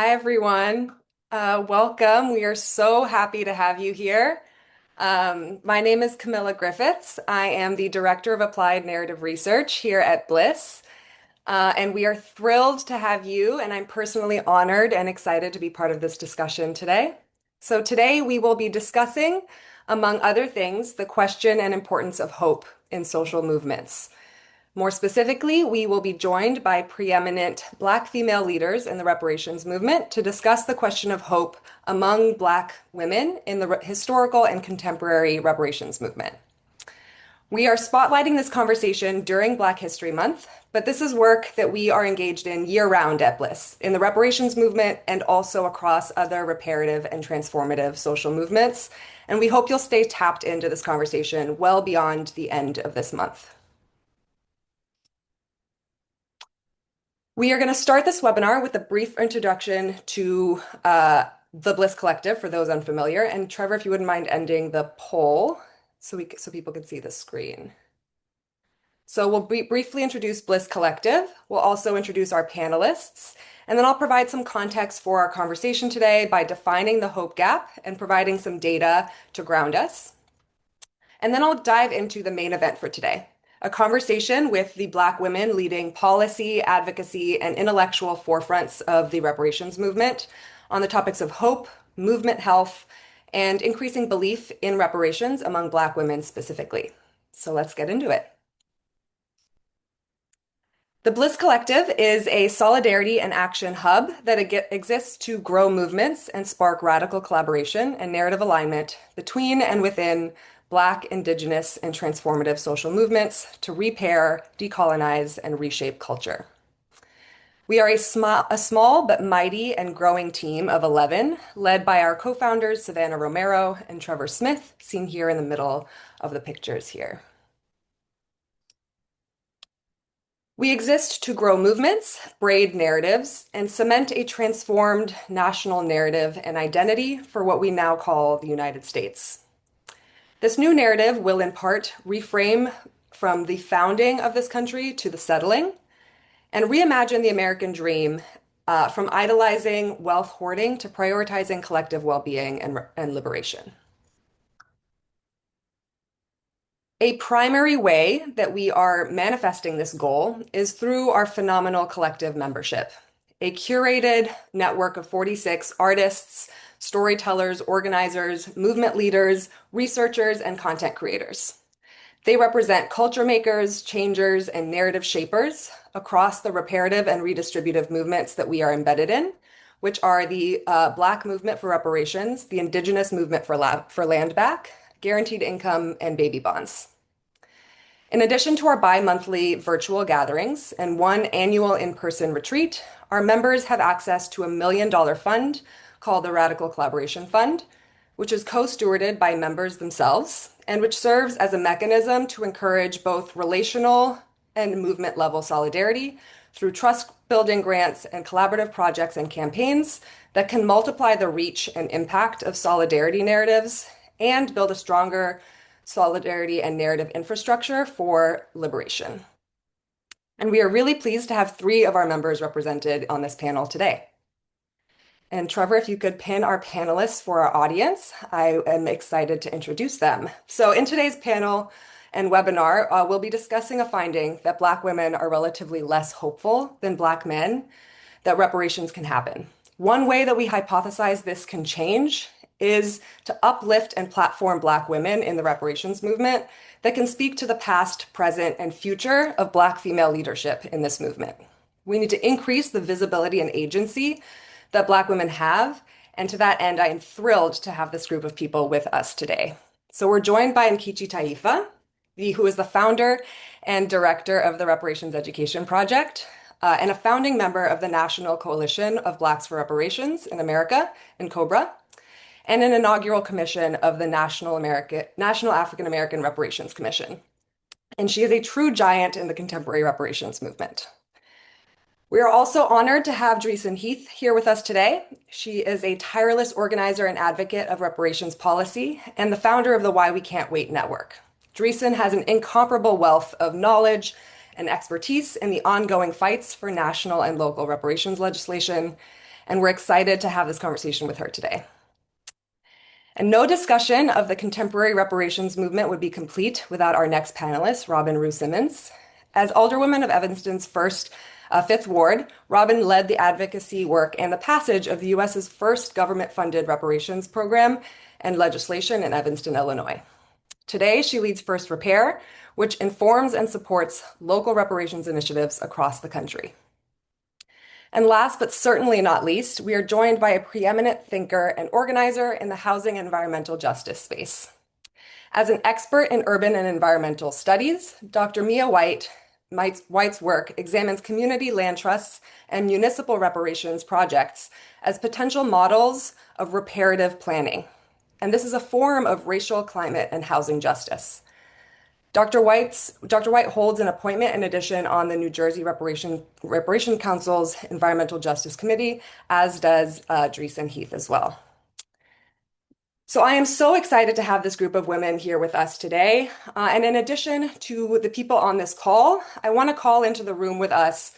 Hi, everyone. Welcome. We are so happy to have you here. My name is Camilla Griffiths. I am the Director of Applied Narrative Research here at Bliss. And we are thrilled to have you, and I'm personally honored and excited to be part of this discussion today. So, today we will be discussing, among other things, the question and importance of hope in social movements. More specifically, we will be joined by preeminent Black female leaders in the reparations movement to discuss the question of hope among Black women in the historical and contemporary reparations movement. We are spotlighting this conversation during Black History Month, but this is work that we are engaged in year-round at Bliss, in the reparations movement and also across other reparative and transformative social movements. And we hope you'll stay tapped into this conversation well beyond the end of this month. We are going to start this webinar with a brief introduction to the Bliss Collective for those unfamiliar. And Trevor, if you wouldn't mind ending the poll so people can see the screen. So we'll briefly introduce Bliss Collective. We'll also introduce our panelists. And then I'll provide some context for our conversation today by defining the hope gap and providing some data to ground us. And then I'll dive into the main event for today, a conversation with the Black women leading policy, advocacy, and intellectual forefronts of the reparations movement on the topics of hope, movement health, and increasing belief in reparations among Black women specifically. So let's get into it. The Bliss Collective is a solidarity and action hub that exists to grow movements and spark radical collaboration and narrative alignment between and within Black, Indigenous, and transformative social movements to repair, decolonize, and reshape culture. We are a small but mighty and growing team of 11, led by our co-founders Savannah Romero and Trevor Smith, seen here in the middle of the pictures here. We exist to grow movements, braid narratives, and cement a transformed national narrative and identity for what we now call the United States. This new narrative will in part reframe from the founding of this country to the settling and reimagine the American dream from idolizing wealth hoarding to prioritizing collective well-being and liberation. A primary way that we are manifesting this goal is through our phenomenal collective membership, a curated network of 46 artists, storytellers, organizers, movement leaders, researchers, and content creators. They represent culture makers, changers, and narrative shapers across the reparative and redistributive movements that we are embedded in, which are the Black movement for reparations, the Indigenous movement for land back, guaranteed income, and baby bonds. In addition to our bi-monthly virtual gatherings and one annual in-person retreat, our members have access to $1 million fund called the Radical Collaboration Fund, which is co-stewarded by members themselves and which serves as a mechanism to encourage both relational and movement level solidarity through trust building grants and collaborative projects and campaigns that can multiply the reach and impact of solidarity narratives and build a stronger solidarity and narrative infrastructure for liberation. And we are really pleased to have 3 of our members represented on this panel today. And Trevor, if you could pin our panelists for our audience, I am excited to introduce them. So in today's panel and webinar, we'll be discussing a finding that Black women are relatively less hopeful than Black men that reparations can happen. One way that we hypothesize this can change is to uplift and platform Black women in the reparations movement that can speak to the past, present, and future of Black female leadership in this movement. We need to increase the visibility and agency that Black women have, and to that end, I am thrilled to have this group of people with us today. So we're joined by Nkechi Taifa, who is the founder and director of the Reparations Education Project, and a founding member of the National Coalition of Blacks for Reparations in America, NCOBRA, and an inaugural commission of the National African American Reparations Commission. And she is a true giant in the contemporary reparations movement. We are also honored to have Dreesen Heath here with us today. She is a tireless organizer and advocate of reparations policy and the founder of the Why We Can't Wait Network. Dreesen has an incomparable wealth of knowledge and expertise in the ongoing fights for national and local reparations legislation, and we're excited to have this conversation with her today. And no discussion of the contemporary reparations movement would be complete without our next panelist, Robin Rue Simmons. As Alderwoman of Evanston's Fifth Ward, Robin led the advocacy work and the passage of the US's first government-funded reparations program and legislation in Evanston, Illinois. Today, she leads First Repair, which informs and supports local reparations initiatives across the country. And last but certainly not least, we are joined by a preeminent thinker and organizer in the housing and environmental justice space. As an expert in urban and environmental studies, Dr. Mia White's work examines community land trusts and municipal reparations projects as potential models of reparative planning. And this is a form of racial, climate, and housing justice. Dr. White holds an appointment in addition on the New Jersey Reparation Council's Environmental Justice Committee, as does Dreesen Heath as well. So I am so excited to have this group of women here with us today. And in addition to the people on this call, I want to call into the room with us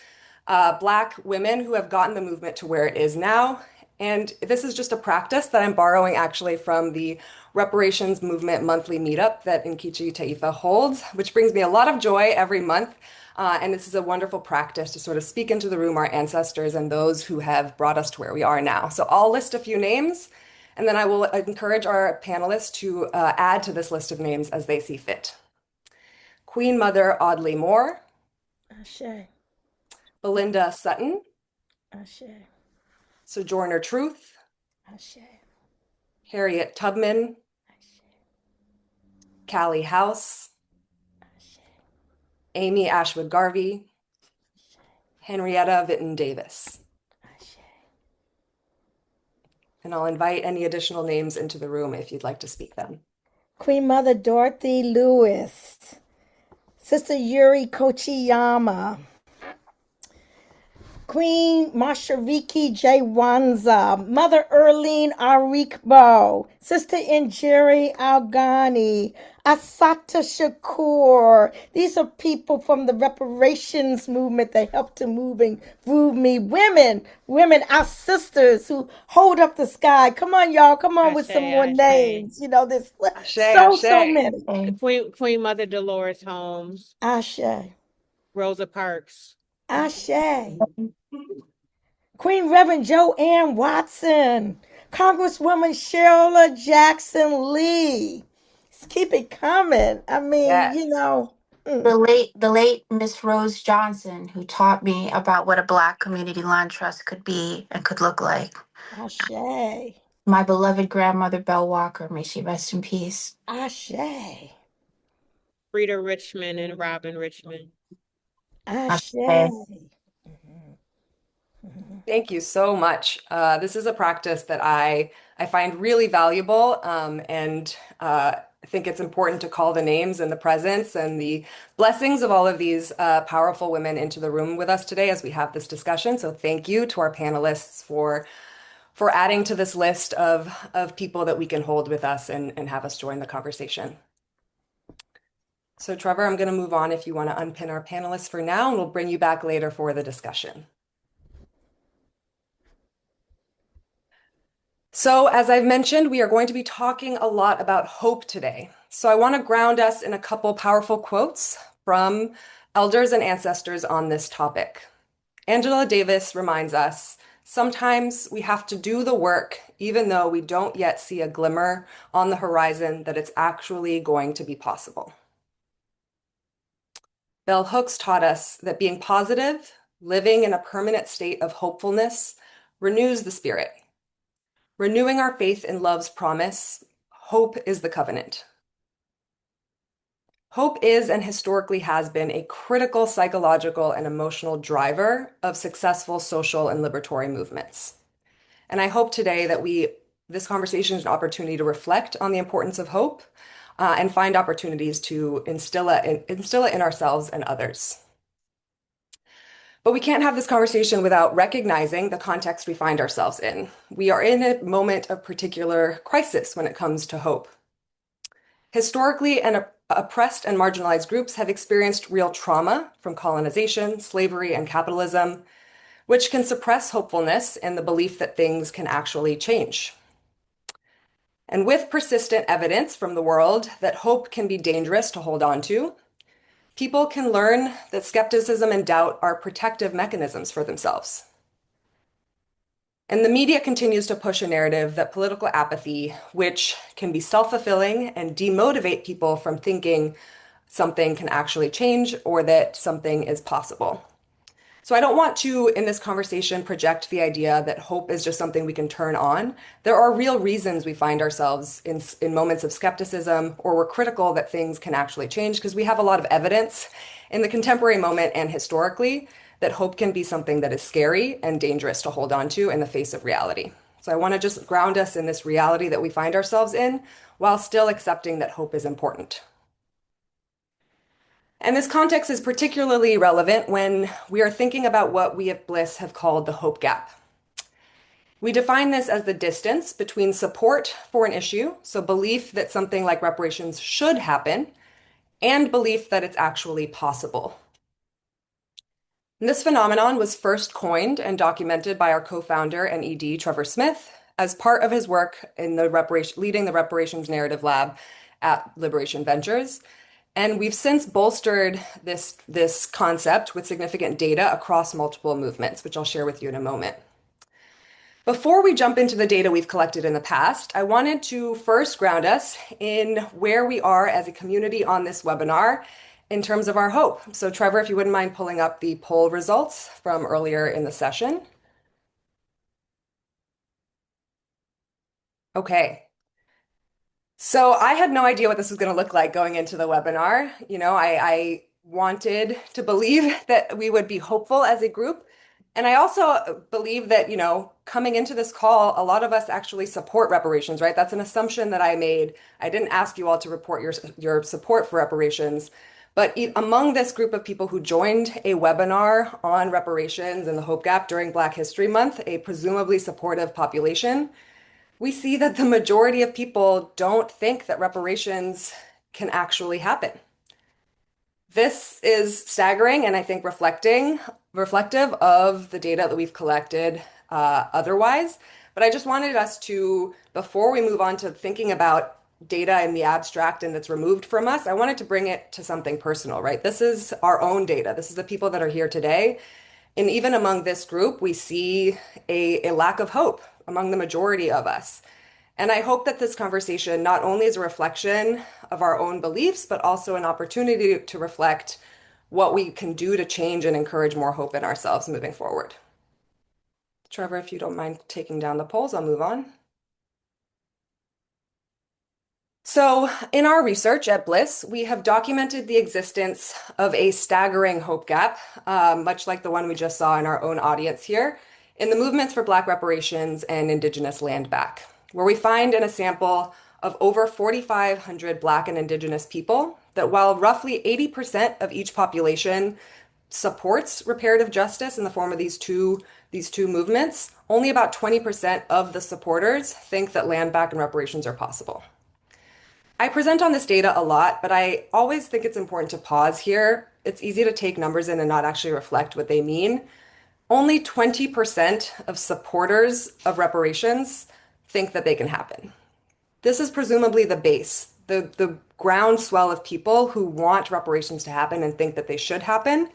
Black women who have gotten the movement to where it is now. And this is just a practice that I'm borrowing actually from the Reparations Movement monthly meetup that Nkechi Taifa holds, which brings me a lot of joy every month. And this is a wonderful practice to sort of speak into the room our ancestors and those who have brought us to where we are now. So I'll list a few names, and then I will encourage our panelists to add to this list of names as they see fit. Queen Mother Audley Moore. Ashe. Belinda Sutton. Ashe. Sojourner Truth. Ashe. Harriet Tubman. Ashe. Callie House. Ashe. Amy Ashwood Garvey. Ashe. Henrietta Vinton Davis. Ashe. And I'll invite any additional names into the room if you'd like to speak them. Queen Mother Dorothy Lewis. Sister Yuri Kochiyama. Queen Mashariki Jaywanza, Mother Erlene Arikbo, Sister Injiri Alghani, Asata Shakur. These are people from the reparations movement that helped to move me. Women, our sisters who hold up the sky. Come on, y'all. Come on with some more names. You know, there's so many. Queen Mother Dolores Holmes. Ashe. Rosa Parks. Ashe. Queen Reverend Joanne Watson, Congresswoman Sheila Jackson Lee. Let's keep it coming. I mean, Yes. you know. The late Miss Rose Johnson, who taught me about what a Black community land trust could be and could look like. Ashe. My beloved grandmother Belle Walker, may she rest in peace. Ashe. Frida Richmond and Robin Richmond. Ashe. Thank you so much. This is a practice that I find really valuable, and I think it's important to call the names and the presence and the blessings of all of these powerful women into the room with us today as we have this discussion. So thank you to our panelists for adding to this list of people that we can hold with us and have us join the conversation. So Trevor, I'm going to move on if you want to unpin our panelists for now, and we'll bring you back later for the discussion. So as I've mentioned, we are going to be talking a lot about hope today. So I want to ground us in a couple powerful quotes from elders and ancestors on this topic. Angela Davis reminds us, sometimes we have to do the work even though we don't yet see a glimmer on the horizon that it's actually going to be possible. Bell Hooks taught us that being positive, living in a permanent state of hopefulness, renews the spirit. Renewing our faith in love's promise, hope is the covenant. Hope is and historically has been a critical psychological and emotional driver of successful social and liberatory movements. And I hope today that this conversation is an opportunity to reflect on the importance of hope and find opportunities to instill it in ourselves and others. But we can't have this conversation without recognizing the context we find ourselves in. We are in a moment of particular crisis when it comes to hope. Historically, oppressed and marginalized groups have experienced real trauma from colonization, slavery, and capitalism. which can suppress hopefulness and the belief that things can actually change. And with persistent evidence from the world that hope can be dangerous to hold on to, people can learn that skepticism and doubt are protective mechanisms for themselves. And the media continues to push a narrative that political apathy, which can be self-fulfilling and demotivate people from thinking something can actually change or that something is possible. So I don't want to, in this conversation, project the idea that hope is just something we can turn on. There are real reasons we find ourselves in moments of skepticism or we're critical that things can actually change because we have a lot of evidence in the contemporary moment and historically that hope can be something that is scary and dangerous to hold on to in the face of reality. So I want to just ground us in this reality that we find ourselves in while still accepting that hope is important. And this context is particularly relevant when we are thinking about what we at Bliss have called the hope gap. We define this as the distance between support for an issue, so belief that something like reparations should happen, and belief that it's actually possible. And this phenomenon was first coined and documented by our co-founder and ED, Trevor Smith, as part of his work in leading the reparations narrative lab at Liberation Ventures. And we've since bolstered this concept with significant data across multiple movements, which I'll share with you in a moment. Before we jump into the data we've collected in the past, I wanted to first ground us in where we are as a community on this webinar in terms of our hope. So Trevor, if you wouldn't mind pulling up the poll results from earlier in the session. Okay. So I had no idea what this was going to look like going into the webinar. I wanted to believe that we would be hopeful as a group. And I also believe that, coming into this call, a lot of us actually support reparations, right? That's an assumption that I made. I didn't ask you all to report your support for reparations. But among this group of people who joined a webinar on reparations and the Hope Gap during Black History Month, a presumably supportive population, we see that the majority of people don't think that reparations can actually happen. This is staggering and I think reflective of the data that we've collected otherwise. But I just wanted us to, before we move on to thinking about data in the abstract and that's removed from us, I wanted to bring it to something personal, right? This is our own data. This is the people that are here today. And even among this group, we see a lack of hope among the majority of us. And I hope that this conversation not only is a reflection of our own beliefs, but also an opportunity to reflect what we can do to change and encourage more hope in ourselves moving forward. Trevor, if you don't mind taking down the polls, I'll move on. So in our research at Bliss, we have documented the existence of a staggering hope gap, much like the one we just saw in our own audience here, in the movements for Black reparations and Indigenous land back, where we find in a sample of over 4,500 Black and Indigenous people that while roughly 80% of each population supports reparative justice in the form of these two movements, only about 20% of the supporters think that land back and reparations are possible. I present on this data a lot, but I always think it's important to pause here. It's easy to take numbers in and not actually reflect what they mean. Only 20% of supporters of reparations think that they can happen. This is presumably the base, the groundswell of people who want reparations to happen and think that they should happen.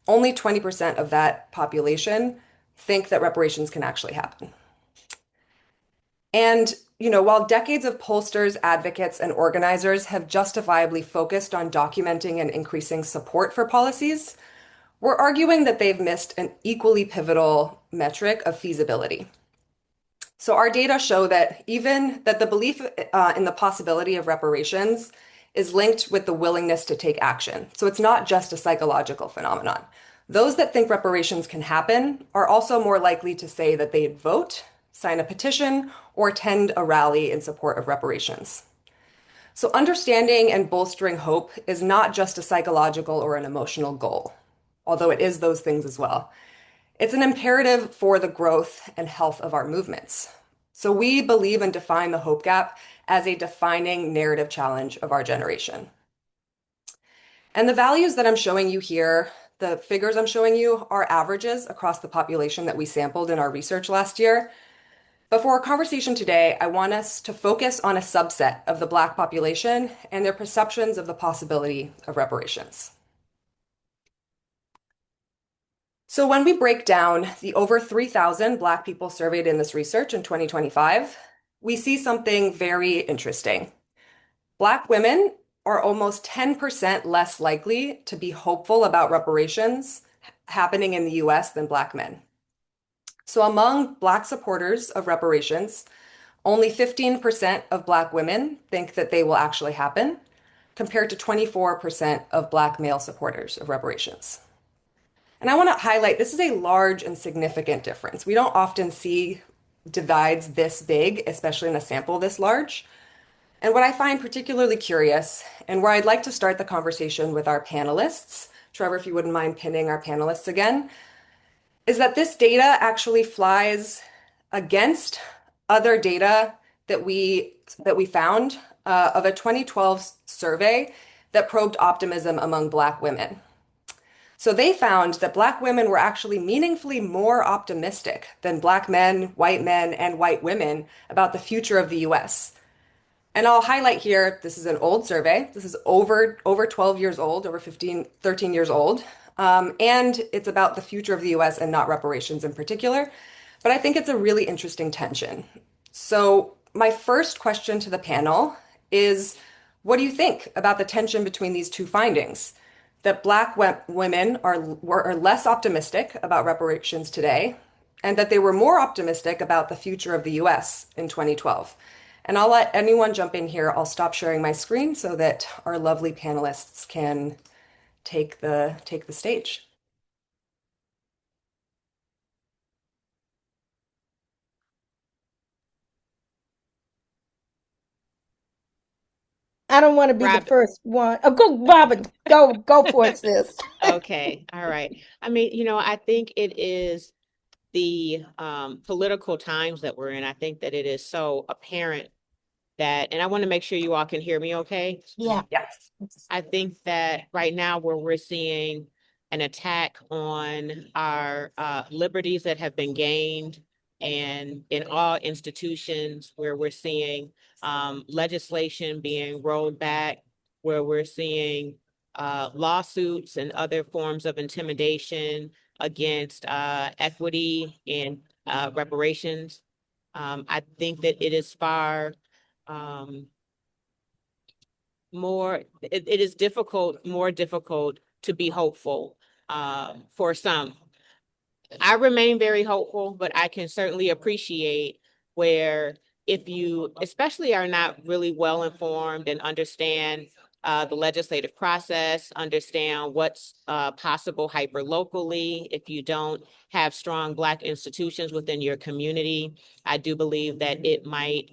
Only 20% of that population think that reparations can actually happen. And while decades of pollsters, advocates, and organizers have justifiably focused on documenting and increasing support for policies, we're arguing that they've missed an equally pivotal metric of feasibility. So our data show that the belief in the possibility of reparations is linked with the willingness to take action. So it's not just a psychological phenomenon. Those that think reparations can happen are also more likely to say that they'd vote, sign a petition, or attend a rally in support of reparations. So understanding and bolstering hope is not just a psychological or an emotional goal, although it is those things as well. It's an imperative for the growth and health of our movements. So we believe and define the hope gap as a defining narrative challenge of our generation. And the values that I'm showing you here, The figures I'm showing you are averages across the population that we sampled in our research last year. But for our conversation today, I want us to focus on a subset of the Black population and their perceptions of the possibility of reparations. So when we break down the over 3,000 Black people surveyed in this research in 2025, we see something very interesting. Black women are almost 10% less likely to be hopeful about reparations happening in the US than Black men. So among Black supporters of reparations, only 15% of Black women think that they will actually happen, compared to 24% of Black male supporters of reparations. And I want to highlight this is a large and significant difference. We don't often see divides this big, especially in a sample this large. And what I find particularly curious, and where I'd like to start the conversation with our panelists, Trevor, if you wouldn't mind pinning our panelists again, is that this data actually flies against other data that we found of a 2012 survey that probed optimism among Black women. So they found that Black women were actually meaningfully more optimistic than Black men, and white women about the future of the US. And I'll highlight here, this is an old survey. This is over 12 years old, over 15, 13 years old. And it's about the future of the US and not reparations in particular. But I think it's a really interesting tension. So my first question to the panel is, what do you think about the tension between these two findings? That Black women are less optimistic about reparations today, and that they were more optimistic about the future of the US in 2012. And I'll let anyone jump in here. I'll stop sharing my screen so that our lovely panelists can take the stage. I don't want to be the Rob, first one. Oh, go, Robin. Go for it, sis. okay, all right. I mean, I think it is the political times that we're in. I think that it is so apparent that, and I want to make sure you all can hear me okay. Yeah. Yes. I think that right now where we're seeing an attack on our liberties that have been gained, and in all institutions where we're seeing legislation being rolled back, where we're seeing lawsuits and other forms of intimidation against equity and reparations. I think that it is far it is more difficult to be hopeful for some. I remain very hopeful, but I can certainly appreciate where if you especially are not really well informed and understand the legislative process, understand what's possible hyper locally, if you don't have strong Black institutions within your community, I do believe that it might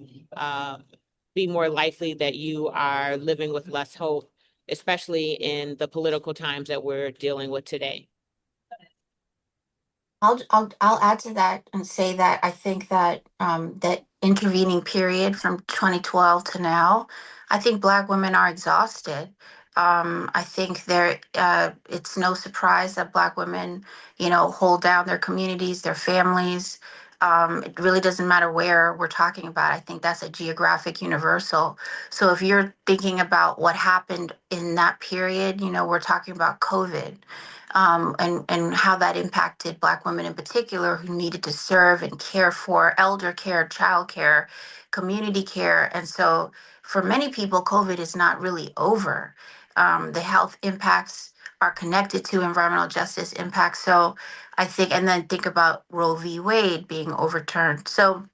be more likely that you are living with less hope, especially in the political times that we're dealing with today. I'll add to that and say that I think that that intervening period from 2012 to now, I think Black women are exhausted. I think it's no surprise that Black women, hold down their communities, their families. It really doesn't matter where we're talking about. I think that's a geographic universal. So if you're thinking about what happened in that period, we're talking about COVID, and how that impacted Black women in particular who needed to serve and care for elder care, child care, community care. And so for many people, COVID is not really over. The health impacts are connected to environmental justice impacts. So I think, and then think about Roe v. Wade being overturned. So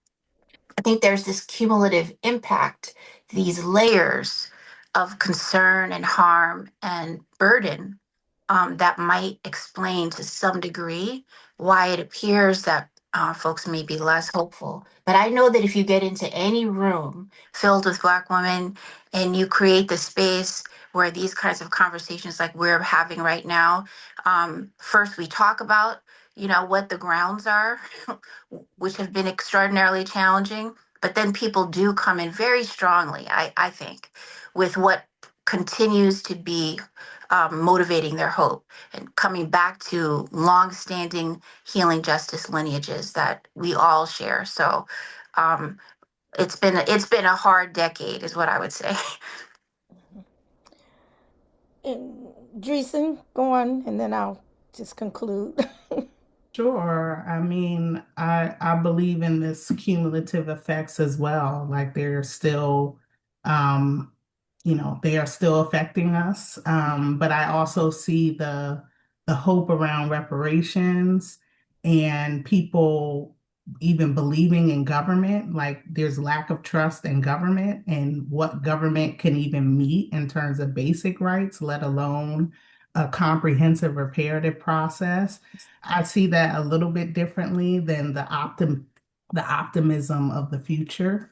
I think there's this cumulative impact, these layers of concern and harm and burden that might explain to some degree why it appears that folks may be less hopeful. But I know that if you get into any room filled with Black women and you create the space where these kinds of conversations like we're having right now, first we talk about, what the grounds are, which have been extraordinarily challenging. But then people do come in very strongly, I think, with what continues to be motivating their hope and coming back to long-standing healing justice lineages that we all share. So um, it's been a hard decade, is what I would say. And Dreesen, go on, and then I'll just conclude. Sure. I mean, I believe in this cumulative effects as well. Like they're still, um, they are still affecting us. But I also see the hope around reparations and people even believing in government. Like there's lack of trust in government and what government can even meet in terms of basic rights, let alone a comprehensive reparative process. I see that a little bit differently than the optimism of the future.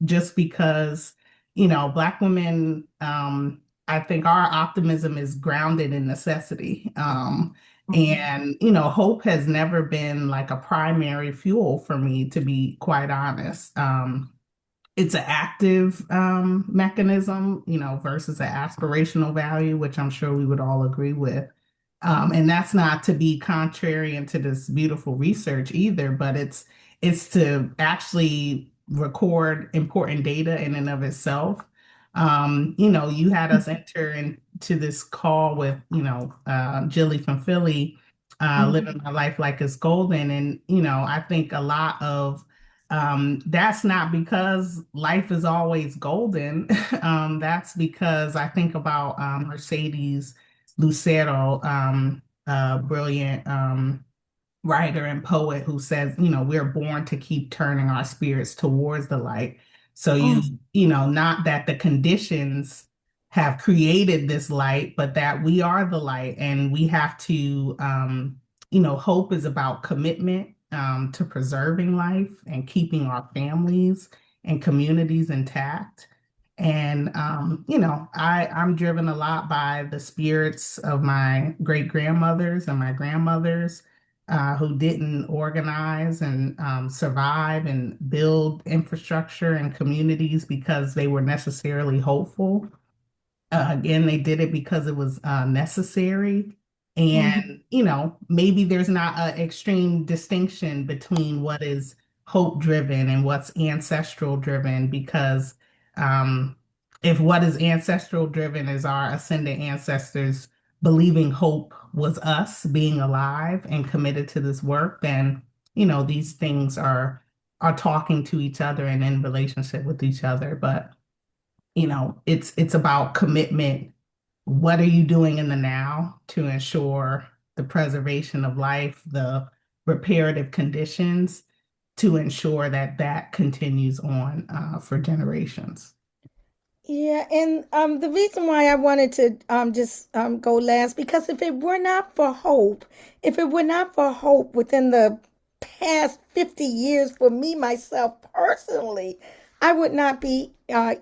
Just because, Black women, I think our optimism is grounded in necessity. And, hope has never been like a primary fuel for me, to be quite honest. It's an active mechanism, versus an aspirational value, which I'm sure we would all agree with. And that's not to be contrarian to this beautiful research either, but it's to actually record important data in and of itself. You had us enter into this call with, Jilly from Philly, living my life like it's golden. And, I think a lot of that's not because life is always golden. That's because I think about Mercedes Lucero, a brilliant writer and poet who says, we're born to keep turning our spirits towards the light. So not that the conditions have created this light, but that we are the light and we have to, hope is about commitment to preserving life and keeping our families and communities intact. And I'm driven a lot by the spirits of my great grandmothers and my grandmothers who didn't organize and survive and build infrastructure and communities because they were necessarily hopeful. Again, they did it because it was necessary. And, maybe there's not an extreme distinction between what is hope driven and what's ancestral driven, because if what is ancestral driven is our ascendant ancestors believing hope was us being alive and committed to this work, then, these things are talking to each other and in relationship with each other. But it's about commitment. What are you doing in the now to ensure the preservation of life, the reparative conditions to ensure that that continues on for generations? Yeah, and the reason why I wanted to just go last, because if it were not for hope, if it were not for hope within the past 50 years for me myself personally, I would not be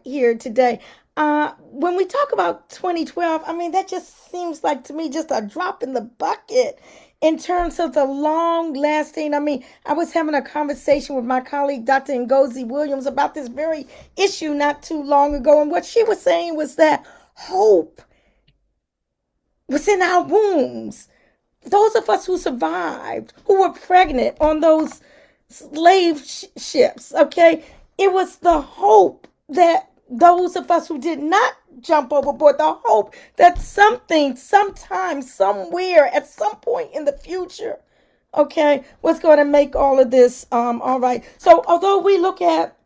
here today. When we talk about 2012, I mean that just seems like to me just a drop in the bucket in terms of the long lasting. I mean, I was having a conversation with my colleague, Dr. Ngozi Williams, about this very issue not too long ago. And what she was saying was that hope was in our wombs. Those of us who survived, who were pregnant on those slave ships, okay? It was the hope that those of us who did not jump overboard, the hope that something, sometime, somewhere, at some point in the future, okay, was going to make all of this all right. So although we look at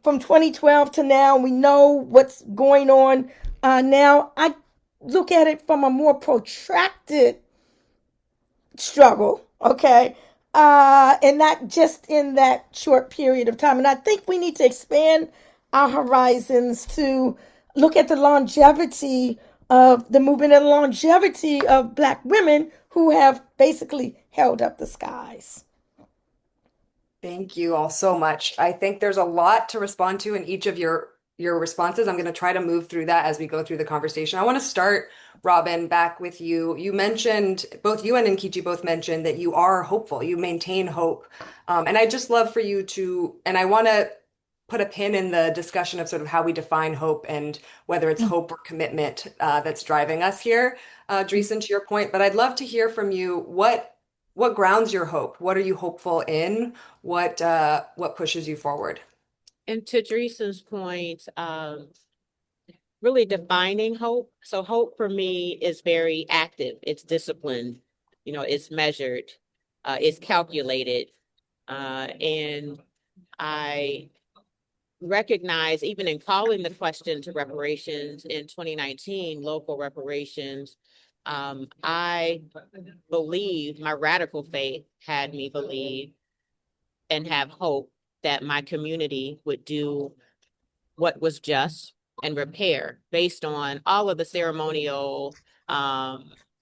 from 2012 to now, we know what's going on now, I look at it from a more protracted struggle, okay? And not just in that short period of time. And I think we need to expand our horizons to look at the longevity of the movement and longevity of Black women who have basically held up the skies. Thank you all so much. I think there's a lot to respond to in each of your responses. I'm going to try to move through that as we go through the conversation. I want to start, Robin, back with you. You mentioned, both you and Nkechi both mentioned that you are hopeful. You maintain hope. And I just love for you to, and I want to put a pin in the discussion of sort of how we define hope and whether it's hope or commitment that's driving us here, Dreesen, to your point. But I'd love to hear from you what grounds your hope? What are you hopeful in? What pushes you forward? And to Dreesen's point, really defining hope. So hope for me is very active. It's disciplined, it's measured, it's calculated. And I recognize, even in calling the question to reparations in 2019, local reparations, I believe, my radical faith had me believe and have hope that my community would do what was just and repair based on all of the ceremonial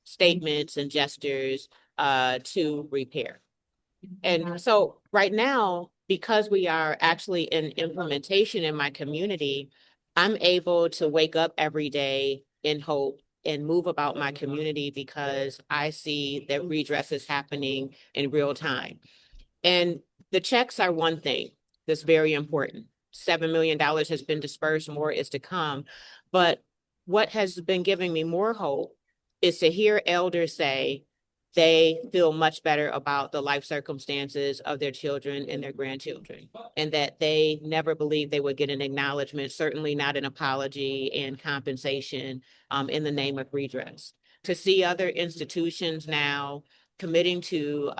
statements and gestures to repair. And so right now, because we are actually in implementation in my community, I'm able to wake up every day in hope and move about my community because I see that redress is happening in real time. And the checks are one thing that's very important. $7 million has been dispersed, more is to come. But what has been giving me more hope is to hear elders say they feel much better about the life circumstances of their children and their grandchildren, and that they never believed they would get an acknowledgement, certainly not an apology and compensation in the name of redress. To see other institutions now committing to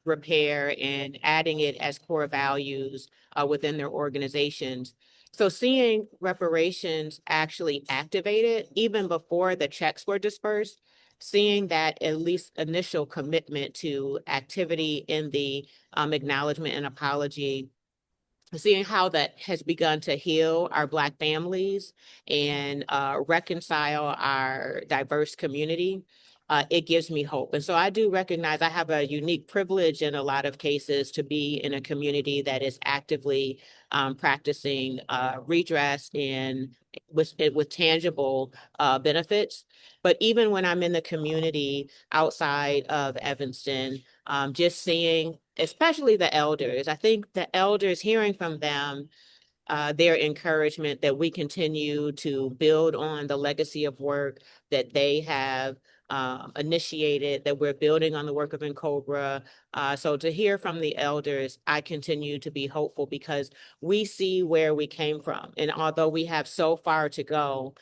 repair and adding it as core values within their organizations. So seeing reparations actually activated even before the checks were dispersed, seeing that at least initial commitment to activity in the acknowledgement and apology, seeing how that has begun to heal our Black families and reconcile our diverse community, it gives me hope. And so I do recognize I have a unique privilege in a lot of cases to be in a community that is actively practicing redress and with tangible benefits. But even when I'm in the community outside of Evanston, just seeing, especially the elders, I think the elders, hearing from them, their encouragement that we continue to build on the legacy of work that they have initiated, that we're building on the work of NCOBRA. So to hear from the elders, I continue to be hopeful because we see where we came from. And although we have so far to go,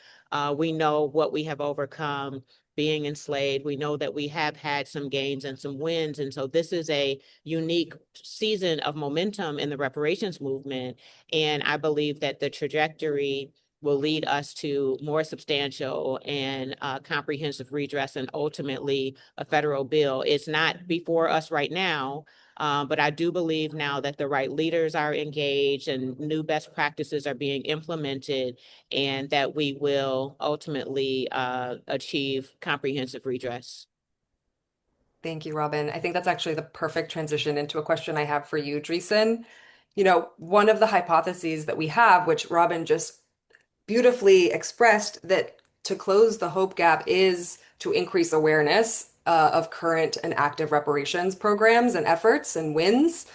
we know what we have overcome being enslaved. We know that we have had some gains and some wins. And so this is a unique season of momentum in the reparations movement. And I believe that the trajectory will lead us to more substantial and comprehensive redress and ultimately a federal bill. It's not before us right now, but I do believe now that the right leaders are engaged and new best practices are being implemented, and that we will ultimately achieve comprehensive redress. Thank you, Robin. I think that's actually the perfect transition into a question I have for you, Dreesen. One of the hypotheses that we have, which Robin just beautifully expressed, that to close the hope gap is to increase awareness of current and active reparations programs and efforts and wins.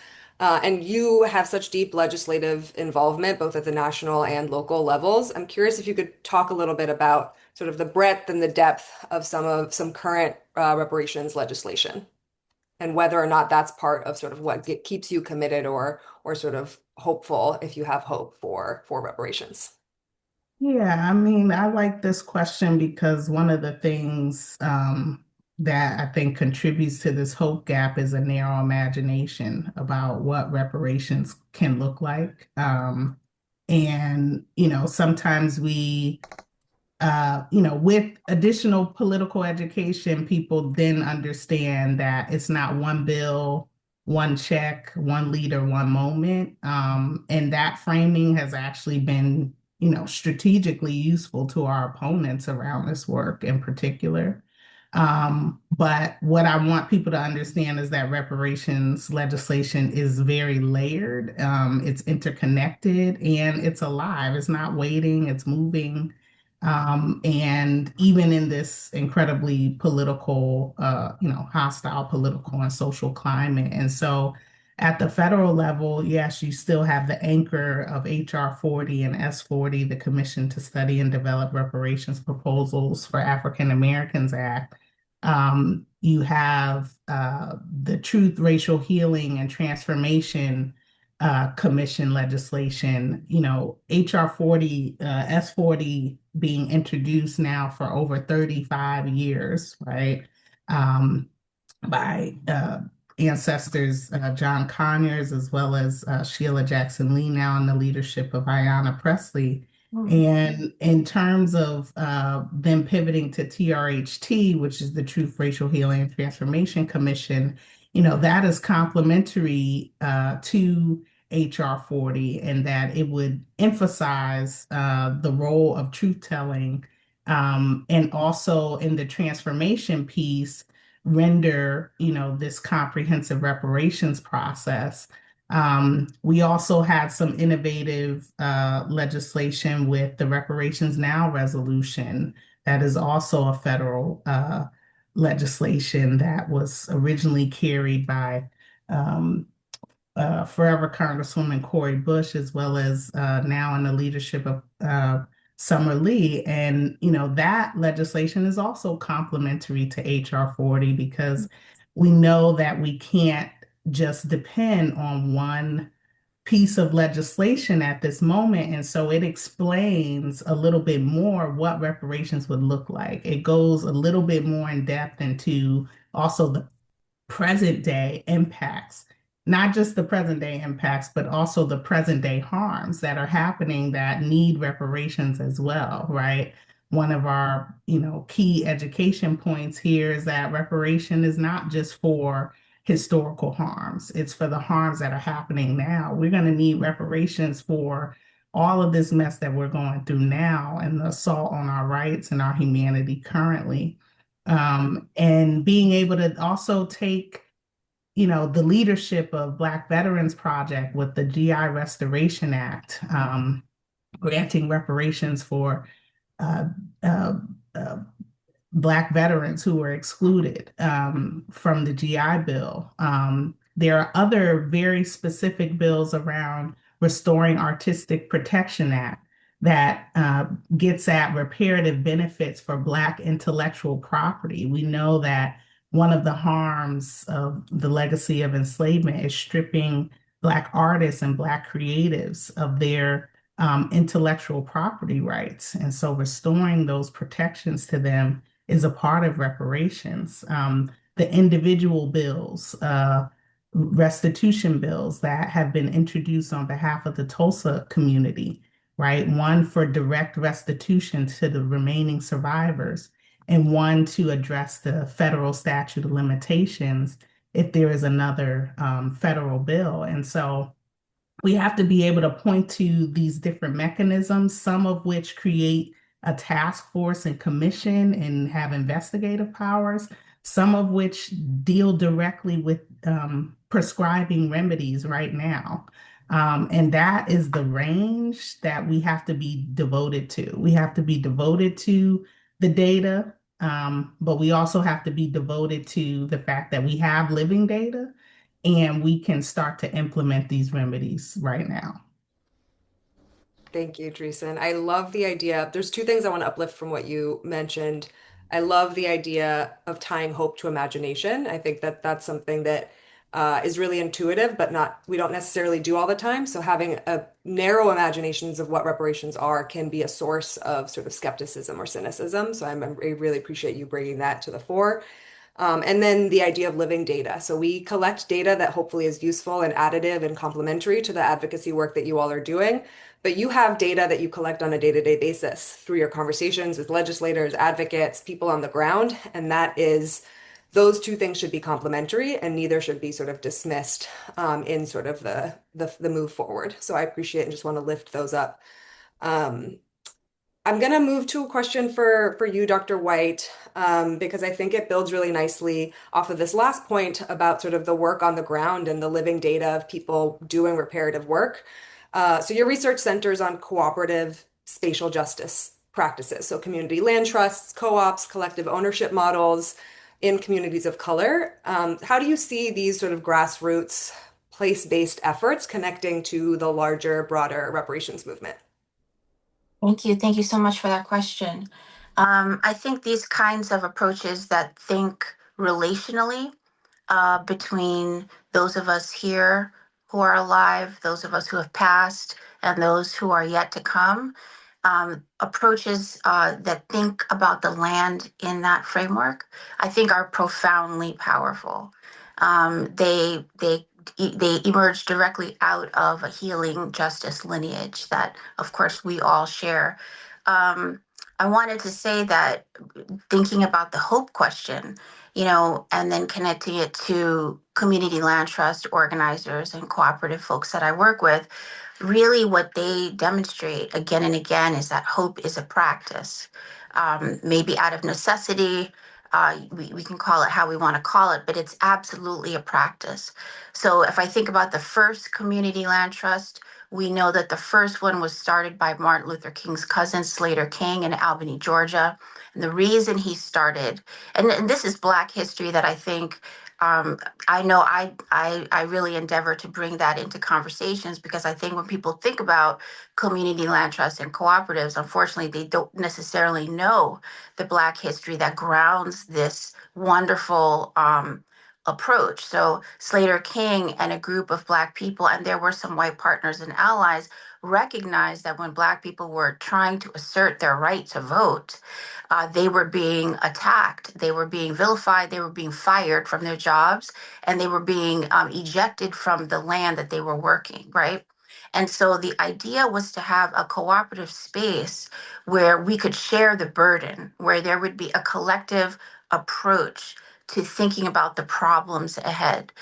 And you have such deep legislative involvement, both at the national and local levels. I'm curious if you could talk a little bit about sort of the breadth and the depth of some current reparations legislation, and whether or not that's part of sort of what keeps you committed or sort of hopeful, if you have hope for reparations. Yeah, I mean, I like this question because one of the things that I think contributes to this hope gap is a narrow imagination about what reparations can look like. Sometimes we, with additional political education, people then understand that it's not one bill, one check, one leader, one moment. And that framing has actually been strategically useful to our opponents around this work in particular. But what I want people to understand is that reparations legislation is very layered. It's interconnected and it's alive. It's not waiting, it's moving. And even in this incredibly political, hostile political and social climate. And so At the federal level, yes, you still have the anchor of HR 40 and S 40, the Commission to Study and Develop Reparations Proposals for African Americans Act. You have the Truth, Racial Healing, and Transformation Commission legislation, HR 40, S 40 being introduced now for over 35 years, right? Um, by ancestors John Conyers as well as Sheila Jackson Lee, now in the leadership of Ayanna Pressley. And in terms of them pivoting to TRHT, which is the Truth, Racial Healing, and Transformation Commission, that is complementary to HR 40, and that it would emphasize the role of truth telling, and also in the transformation piece render, this comprehensive reparations process. We also had some innovative legislation with the Reparations Now resolution that is also a federal legislation that was originally carried by forever Congresswoman Cori Bush, as well as now in the leadership of Summer Lee. And, that legislation is also complementary to HR 40 because we know that we can't just depend on one piece of legislation at this moment. And so it explains a little bit more what reparations would look like. It goes a little bit more in depth into also the present day impacts, not just the present day impacts, but also the present day harms that are happening that need reparations as well, right? One of our, key education points here is that reparation is not just for historical harms, it's for the harms that are happening now. We're going to need reparations for all of this mess that we're going through now and the assault on our rights and our humanity currently. And being able to also take, the leadership of Black Veterans Project with the GI Restoration Act, granting reparations for uh, uh, uh, Black veterans who were excluded from the GI Bill. There are other very specific bills around Restoring Artistic Protection Act that gets at reparative benefits for Black intellectual property. We know that one of the harms of the legacy of enslavement is stripping Black artists and Black creatives of their intellectual property rights. And so restoring those protections to them is a part of reparations. The individual bills, restitution bills that have been introduced on behalf of the Tulsa community, right? One for direct restitution to the remaining survivors, and one to address the federal statute of limitations if there is another federal bill. And so we have to be able to point to these different mechanisms, some of which create a task force and commission and have investigative powers, some of which deal directly with prescribing remedies right now. And that is the range that we have to be devoted to. We have to be devoted to the data, but we also have to be devoted to the fact that we have living data and we can start to implement these remedies right now. Thank you, Dreesen. I love the idea. There's two things I want to uplift from what you mentioned. I love the idea of tying hope to imagination. I think that that's something that is really intuitive, but not we don't necessarily do all the time. So having a narrow imaginations of what reparations are can be a source of sort of skepticism or cynicism. So I really appreciate you bringing that to the fore. And then the idea of living data. So we collect data that hopefully is useful and additive and complementary to the advocacy work that you all are doing. But you have data that you collect on a day-to-day basis through your conversations with legislators, advocates, people on the ground. And that is, those two things should be complementary and neither should be sort of dismissed in sort of the move forward. So I appreciate and just want to lift those up. I'm going to move to a question for you, Dr. White, because I think it builds really nicely off of this last point about sort of the work on the ground and the living data of people doing reparative work. So your research centers on cooperative spatial justice practices, so community land trusts, co-ops, collective ownership models in communities of color. How do you see these sort of grassroots place-based efforts connecting to the larger, broader reparations movement? Thank you. Thank you so much for that question. I think these kinds of approaches that think relationally between those of us here who are alive, those of us who have passed, and those who are yet to come. Approaches that think about the land in that framework, I think, are profoundly powerful. They emerge directly out of a healing justice lineage that, of course, we all share. I wanted to say that thinking about the hope question, and then connecting it to community land trust organizers and cooperative folks that I work with, really what they demonstrate again and again is that hope is a practice, maybe out of necessity. We can call it how we want to call it, but it's absolutely a practice. So if I think about the first community land trust, we know that the first one was started by Martin Luther King's cousin, Slater King, in Albany, Georgia. And the reason he started, and this is Black history that I think, I know I really endeavor to bring that into conversations, because I think when people think about community land trusts and cooperatives, unfortunately, they don't necessarily know the Black history that grounds this wonderful approach. So Slater King and a group of Black people, and there were some white partners and allies, recognized that when Black people were trying to assert their right to vote, they were being attacked, they were being vilified, they were being fired from their jobs, and they were being ejected from the land that they were working, right? And so the idea was to have a cooperative space where we could share the burden, where there would be a collective approach to thinking about the problems ahead.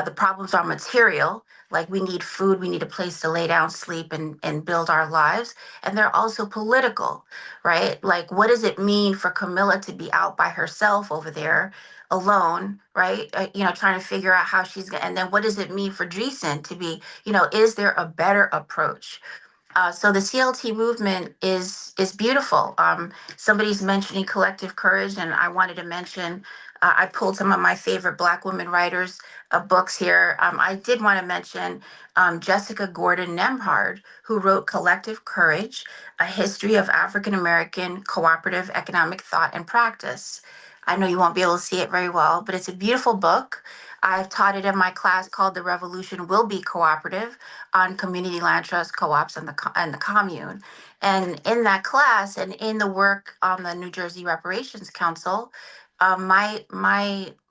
The problems are material, like we need food, we need a place to lay down, sleep, and build our lives. And they're also political, right? Like, what does it mean for Camilla to be out by herself over there alone, right? Trying to figure out how she's going to, and then what does it mean for Dreesen to be, is there a better approach? So the CLT movement is beautiful. Somebody's mentioning collective courage, and I wanted to mention. I pulled some of my favorite Black women writers' books here. I did want to mention Jessica Gordon Nemhard, who wrote Collective Courage: A History of African American Cooperative Economic Thought and Practice. I know you won't be able to see it very well, but it's a beautiful book. I've taught it in my class called The Revolution Will Be Cooperative, on community land trust co-ops and the commune. And in that class and in the work on the New Jersey Reparations Council, my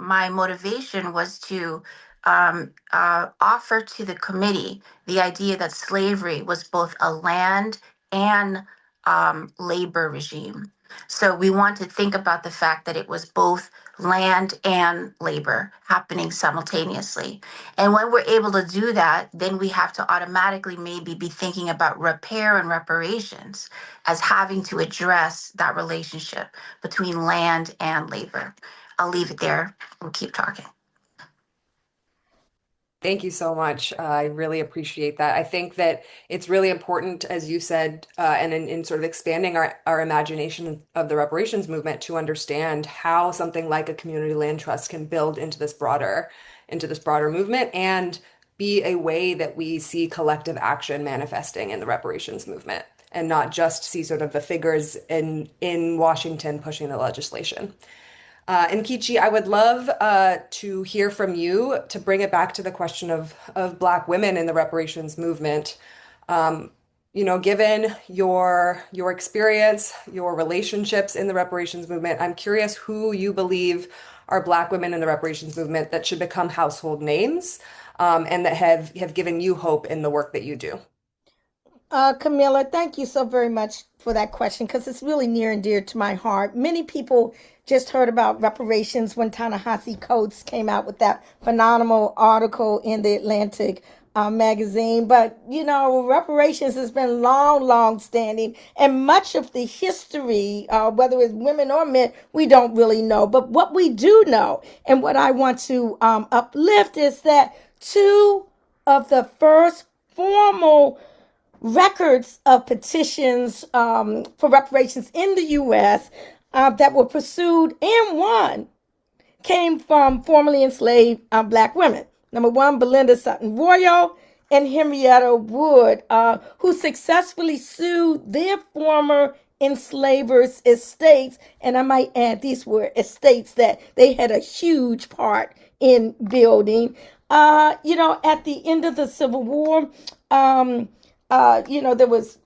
motivation was to offer to the committee the idea that slavery was both a land and labor regime. So we want to think about the fact that it was both land and labor happening simultaneously. And when we're able to do that, then we have to automatically maybe be thinking about repair and reparations as having to address that relationship between land and labor. I'll leave it there. We'll keep talking. Thank you so much. I really appreciate that. I think that it's really important, as you said, and in sort of expanding our imagination of the reparations movement, to understand how something like a community land trust can build into this broader movement and be a way that we see collective action manifesting in the reparations movement, and not just see sort of the figures in Washington pushing the legislation. And Kichi, I would love to hear from you to bring it back to the question of Black women in the reparations movement. Given your experience, your relationships in the reparations movement, I'm curious who you believe are Black women in the reparations movement that should become household names, and that have given you hope in the work that you do. Camilla, thank you so very much for that question, because it's really near and dear to my heart. Many people just heard about reparations when Ta-Nehisi Coates came out with that phenomenal article in the Atlantic magazine. But, reparations has been long standing, and much of the history, whether it's women or men, we don't really know. But what we do know, and what I want to uplift, is that two of the first formal records of petitions for reparations in the U.S. That were pursued and won came from formerly enslaved Black women. Number one, Belinda Sutton Royal and Henrietta Wood, who successfully sued their former enslavers' estates. And I might add, these were estates that they had a huge part in building. At the end of the Civil War, there was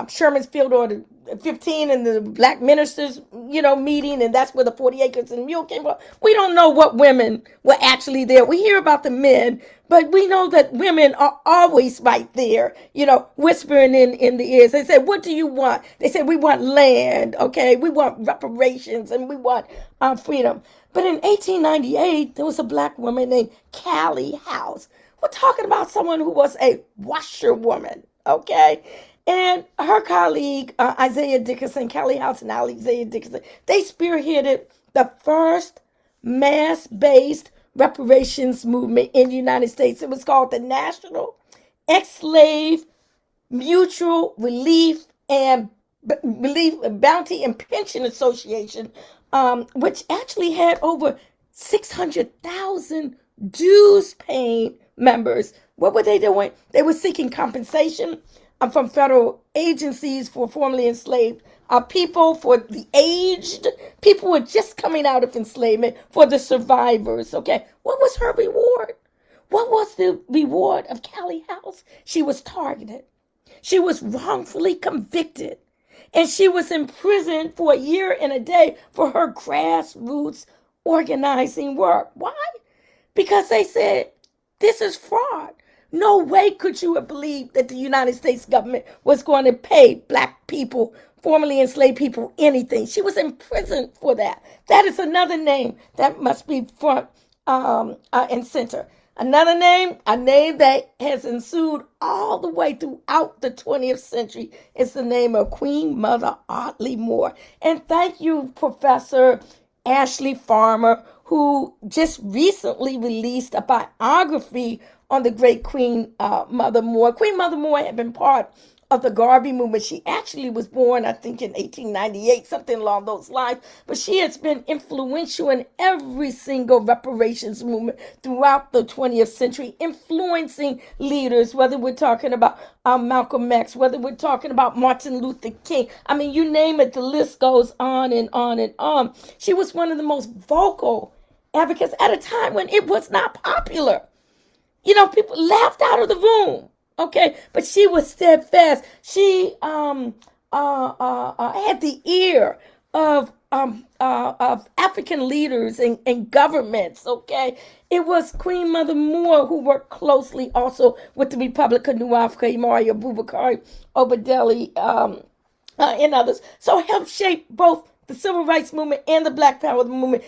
Sherman's Field Order 15 and the Black Ministers, meeting, and that's where the 40 acres and mule came from. We don't know what women were actually there. We hear about the men, but we know that women are always right there, whispering in the ears. They said, "What do you want?" They said, "We want land, okay? We want reparations, and we want freedom." But in 1898, there was a Black woman named Callie House. We're talking about someone who was a washerwoman, okay? And her colleague, Isaiah Dickinson, Callie House and Isaiah Dickinson, they spearheaded the first mass-based reparations movement in the United States. It was called the National Ex-Slave Mutual Relief Bounty and Pension Association, which actually had over 600,000 dues paying members. What were they doing? They were seeking compensation from federal agencies for formerly enslaved people, for the aged, people who were just coming out of enslavement, for the survivors. Okay, what was her reward? What was the reward of Callie House? She was targeted. She was wrongfully convicted. And she was imprisoned for a year and a day for her grassroots organizing work. Why? Because they said, this is fraud. No way could you have believed that the United States government was going to pay Black people, formerly enslaved people, anything. She was imprisoned for that. That is another name that must be front and center. Another name, a name that has ensued all the way throughout the 20th century, is the name of Queen Mother Audley Moore. And thank you, Professor Ashley Farmer, who just recently released a biography on the great Queen Mother Moore. Queen Mother Moore had been part of the Garvey movement. She actually was born, I think, in 1898, something along those lines. But she has been influential in every single reparations movement throughout the 20th century, influencing leaders, whether we're talking about Malcolm X, whether we're talking about Martin Luther King. I mean, you name it, the list goes on and on and on. She was one of the most vocal advocates at a time when it was not popular. People laughed out of the room. Okay, but she was steadfast. She had the ear of African leaders and governments. Okay, it was Queen Mother Moore who worked closely also with the Republic of New Africa, Imari Abubakar Obadeli, and others. So helped shape both the Civil Rights Movement and the Black Power movement.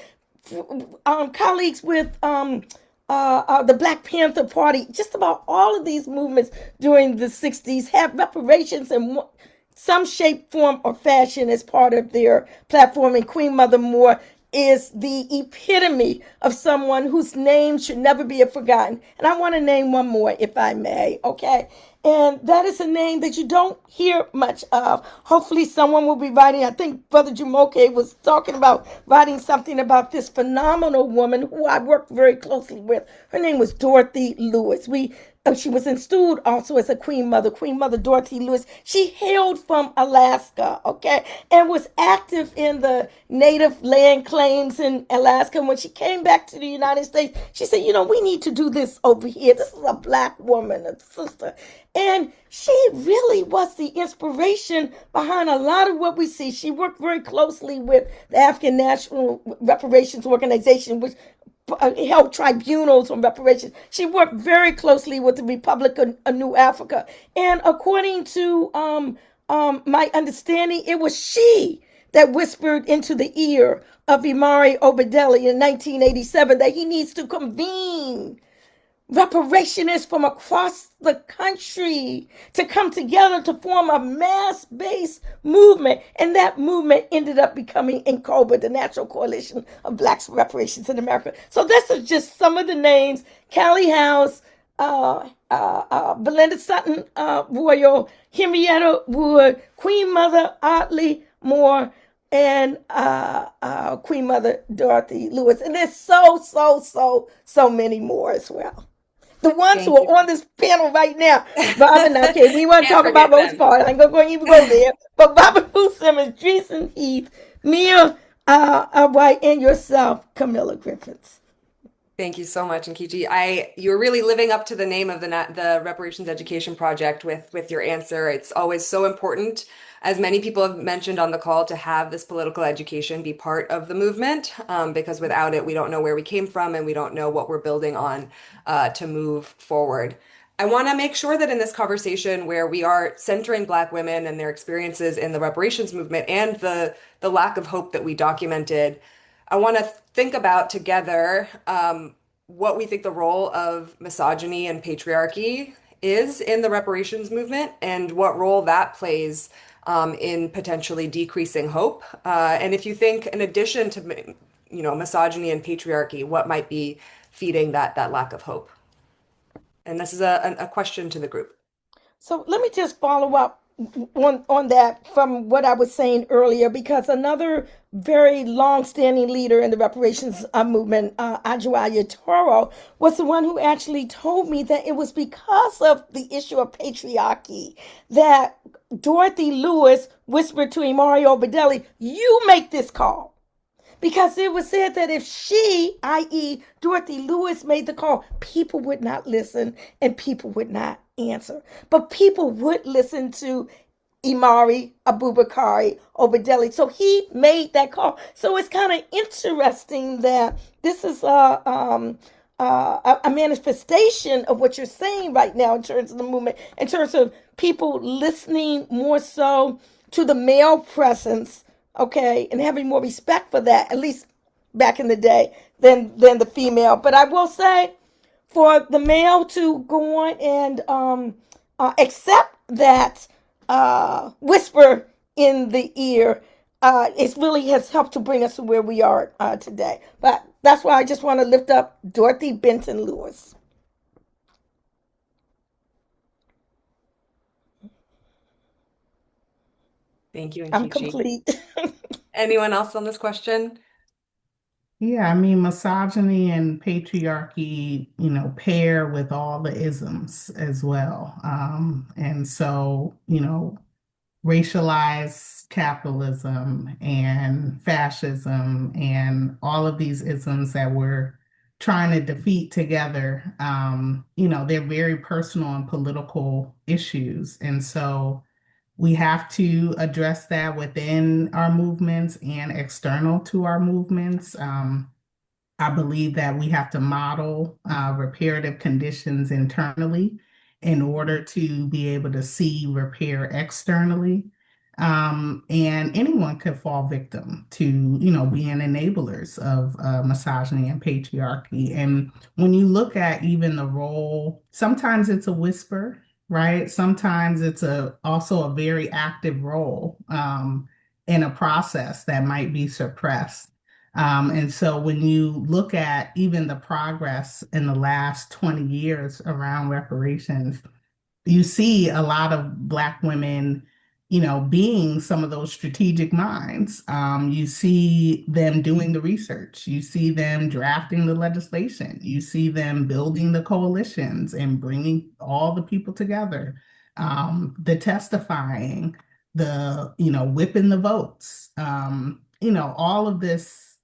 Colleagues with the Black Panther Party, just about all of these movements during the 60s have reparations in some shape, form, or fashion as part of their platform. And Queen Mother Moore is the epitome of someone whose name should never be forgotten. And I want to name one more, if I may, okay? And that is a name that you don't hear much of. Hopefully someone will be writing. I think Brother Jumoke was talking about writing something about this phenomenal woman who I worked very closely with. Her name was Dorothy Lewis. She was installed also as a Queen Mother Dorothy Lewis. She hailed from Alaska, okay, and was active in the native land claims in Alaska. And when she came back to the United States, she said, we need to do this over here. This is a Black woman, a sister. And she really was the inspiration behind a lot of what we see. She worked very closely with the African National Reparations Organization, which held tribunals on reparations. She worked very closely with the Republic of New Africa. And according to my understanding, it was she that whispered into the ear of Imari Obadeli in 1987 that he needs to convene reparationists from across the country to come together to form a mass-based movement. And that movement ended up becoming NCOBA, the National Coalition of Black Reparations in America. So this is just some of the names: Callie House, Belinda Sutton Royal, Henrietta Wood, Queen Mother Audley Moore, and Queen Mother Dorothy Lewis. And there's so many more as well. The ones who Thank you. are on this panel right now, Robin, okay, we want to Can't talk about forget Rose them. Park. I'm going to even go there. But Robin Boo Simmons, Jason Heath, Mia White, and yourself, Camilla Griffiths. Thank you so much, Nkechi. You're really living up to the name of the Reparations Education Project with your answer. It's always so important, as many people have mentioned on the call, to have this political education be part of the movement, because without it, we don't know where we came from and we don't know what we're building on to move forward. I want to make sure that in this conversation where we are centering Black women and their experiences in the reparations movement and the lack of hope that we documented, I want to think about together what we think the role of misogyny and patriarchy is in the reparations movement and what role that plays in potentially decreasing hope. And if you think, in addition to, misogyny and patriarchy, what might be feeding that lack of hope? And this is a question to the group. So let me just follow up on that from what I was saying earlier, because another very long-standing leader in the reparations movement, Adjoa Toro, was the one who actually told me that it was because of the issue of patriarchy that Dorothy Lewis whispered to Imari Obadeli, "You make this call." Because it was said that if she, i.e., Dorothy Lewis, made the call, people would not listen and people would not answer. But people would listen to Imari Abubakari Obadeli. So he made that call. So it's kind of interesting that this is a manifestation of what you're saying right now in terms of the movement, in terms of people listening more so to the male presence, okay, and having more respect for that, at least back in the day, than the female. But I will say, for the male to go on and accept that whisper in the ear, it really has helped to bring us to where we are today. But that's why I just want to lift up Dorothy Benton Lewis. Thank you, I'm Nkechi. complete. Anyone else on this question? Yeah, I mean, misogyny and patriarchy, pair with all the isms as well. And so, racialized capitalism and fascism and all of these isms that we're trying to defeat together, they're very personal and political issues. And so we have to address that within our movements and external to our movements. I believe that we have to model reparative conditions internally in order to be able to see repair externally. And anyone could fall victim to, being enablers of misogyny and patriarchy. And when you look at even the role, sometimes it's a whisper, right? Sometimes it's also a very active role in a process that might be suppressed. And so when you look at even the progress in the last 20 years around reparations, you see a lot of Black women, being some of those strategic minds. You see them doing the research. You see them drafting the legislation. You see them building the coalitions and bringing all the people together. The testifying, the, whipping the votes, all of this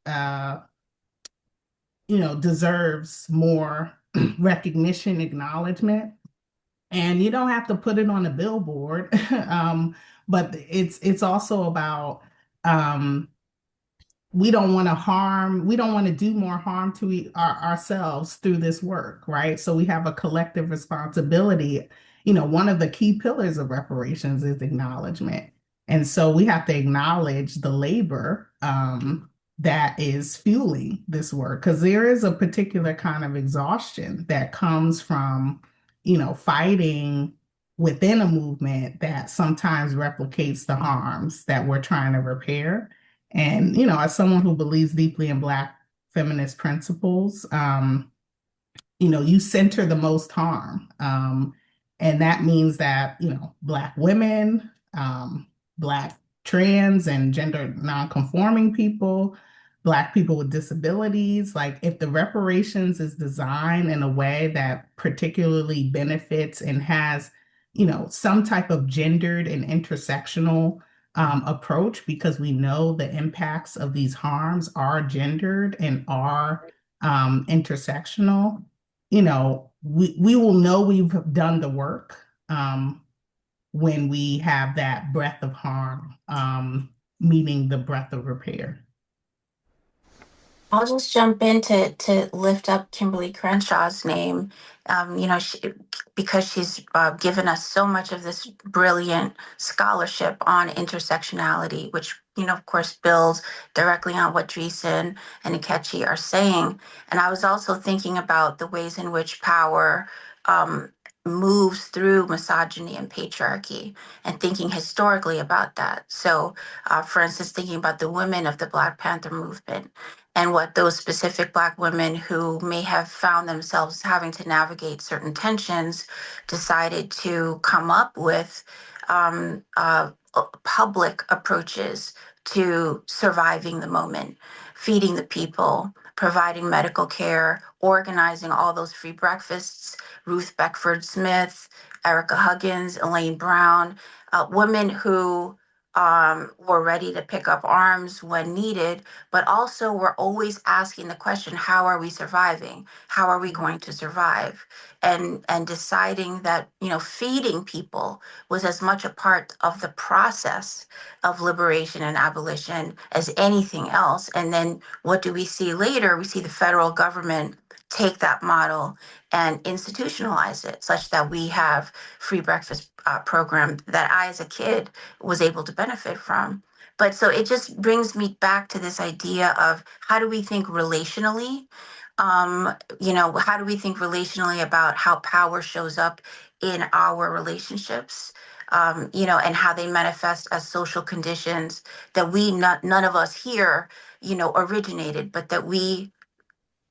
deserves more recognition, acknowledgement. And you don't have to put it on a billboard, but it's also about we don't want to do more harm to ourselves through this work, right? So we have a collective responsibility. One of the key pillars of reparations is acknowledgement. And so we have to acknowledge the labor that is fueling this work, because there is a particular kind of exhaustion that comes from, fighting within a movement that sometimes replicates the harms that we're trying to repair. And, as someone who believes deeply in Black feminist principles, you center the most harm. And that means that, Black women, Black trans and gender nonconforming people, Black people with disabilities. Like if the reparations is designed in a way that particularly benefits and has, some type of gendered and intersectional approach, because we know the impacts of these harms are gendered and are intersectional, we will know we've done the work when we have that breadth of harm meeting the breadth of repair. I'll just jump in to lift up Kimberly Crenshaw's name, because she's given us so much of this brilliant scholarship on intersectionality, which, of course, builds directly on what Dreesen and Nkechi are saying. And I was also thinking about the ways in which power moves through misogyny and patriarchy, and thinking historically about that. So, for instance, thinking about the women of the Black Panther movement and what those specific Black women who may have found themselves having to navigate certain tensions decided to come up with public approaches to surviving the moment, feeding the people, providing medical care, organizing all those free breakfasts. Ruth Beckford Smith, Erica Huggins, Elaine Brown, women who were ready to pick up arms when needed, but also we're always asking the question, how are we surviving? How are we going to survive? And deciding that, feeding people was as much a part of the process of liberation and abolition as anything else. And then what do we see later? We see the federal government take that model and institutionalize it such that we have free breakfast program that I, as a kid, was able to benefit from. But so it just brings me back to this idea of how do we think relationally? How do we think relationally about how power shows up in our relationships? And how they manifest as social conditions that none of us here, originated, but that we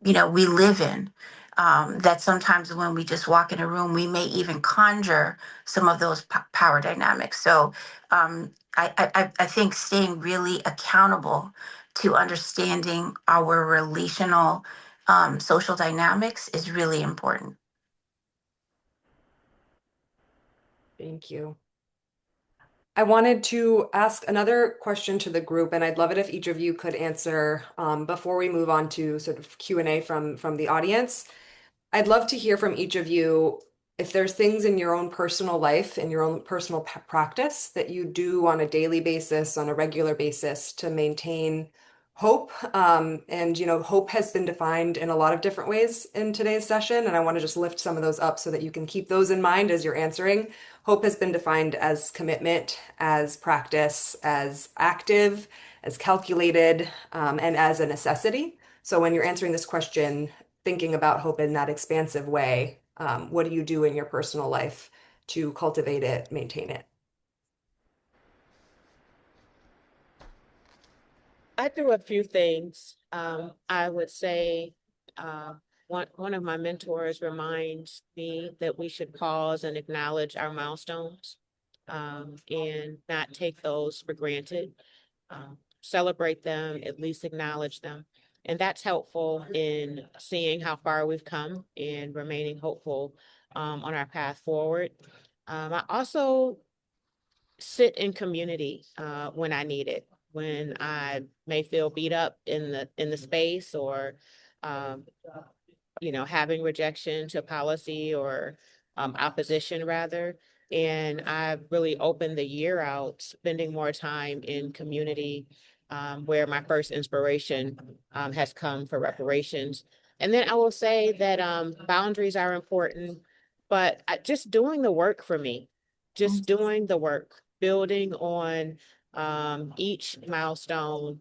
live in. That sometimes when we just walk in a room, we may even conjure some of those power dynamics. So I think staying really accountable to understanding our relational social dynamics is really important. Thank you. I wanted to ask another question to the group, and I'd love it if each of you could answer before we move on to sort of Q&A from the audience. I'd love to hear from each of you if there's things in your own personal life, in your own personal practice that you do on a daily basis, on a regular basis to maintain hope. And, hope has been defined in a lot of different ways in today's session. And I want to just lift some of those up so that you can keep those in mind as you're answering. Hope has been defined as commitment, as practice, as active, as calculated, and as a necessity. So when you're answering this question, thinking about hope in that expansive way, what do you do in your personal life to cultivate it, maintain it? I do a few things. I would say one of my mentors reminds me that we should pause and acknowledge our milestones and not take those for granted. Celebrate them, at least acknowledge them. And that's helpful in seeing how far we've come and remaining hopeful on our path forward. I also sit in community when I need it, when I may feel beat up in the space or having rejection to policy or opposition rather. And I've really opened the year out, spending more time in community where my first inspiration has come for reparations. And then I will say that boundaries are important, but just doing the work for me, just doing the work, building on each milestone,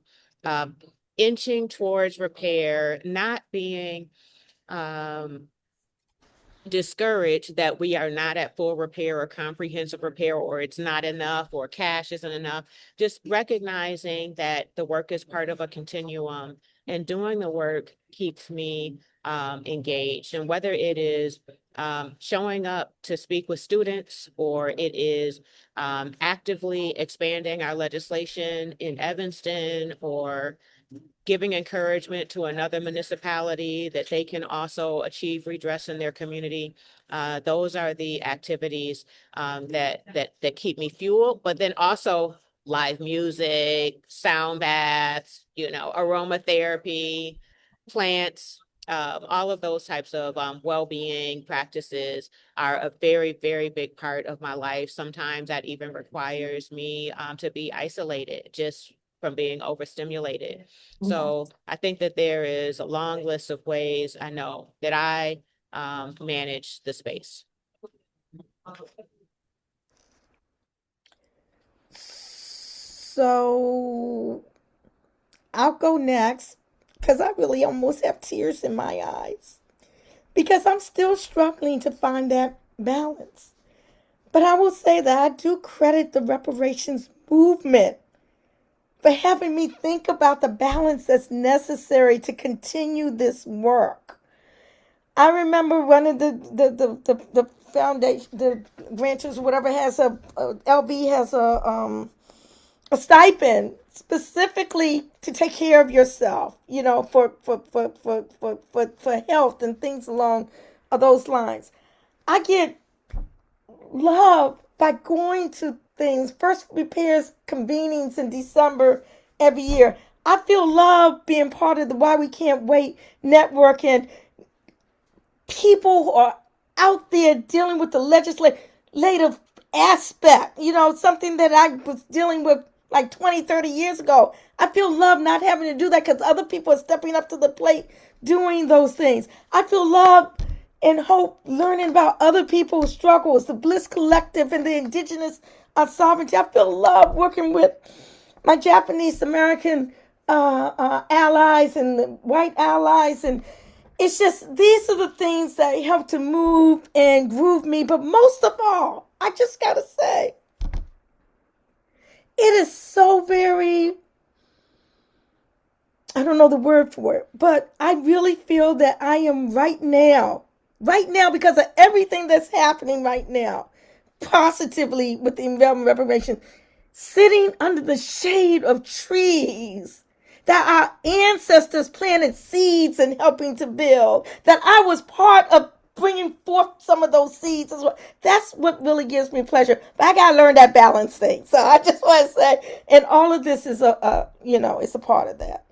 inching towards repair, not being discouraged that we are not at full repair or comprehensive repair, or it's not enough, or cash isn't enough. Just recognizing that the work is part of a continuum, and doing the work keeps me engaged. And whether it is showing up to speak with students, or it is actively expanding our legislation in Evanston, or giving encouragement to another municipality that they can also achieve redress in their community. Those are the activities that keep me fueled, but then also live music, sound baths, aromatherapy, plants, all of those types of well-being practices are a very, very big part of my life. Sometimes that even requires me to be isolated just from being overstimulated. So I think that there is a long list of ways I know that I manage the space. So I'll go next because I really almost have tears in my eyes because I'm still struggling to find that balance. But I will say that I do credit the reparations movement for having me think about the balance that's necessary to continue this work. I remember one of the foundation, the branches, whatever has LB has a stipend specifically to take care of yourself, for health and things along those lines. I get love by going to things. First repairs convenings in December every year. I feel love being part of the Why We Can't Wait network, and people who are out there dealing with the legislative aspect, something that I was dealing with like 20, 30 years ago. I feel love not having to do that because other people are stepping up to the plate doing those things. I feel love and hope learning about other people's struggles, the Bliss Collective and the indigenous sovereignty. I feel love working with my Japanese American allies and the white allies, and it's just these are the things that help to move and groove me. But most of all, I just gotta say, it is so very, I don't know the word for it, but I really feel that I am right now, because of everything that's happening right now, positively with the environment reparation, sitting under the shade of trees that our ancestors planted seeds and helping to build, that I was part of bringing forth some of those seeds as well. That's what really gives me pleasure. But I got to learn that balance thing. So I just want to say, and all of this is it's a part of that.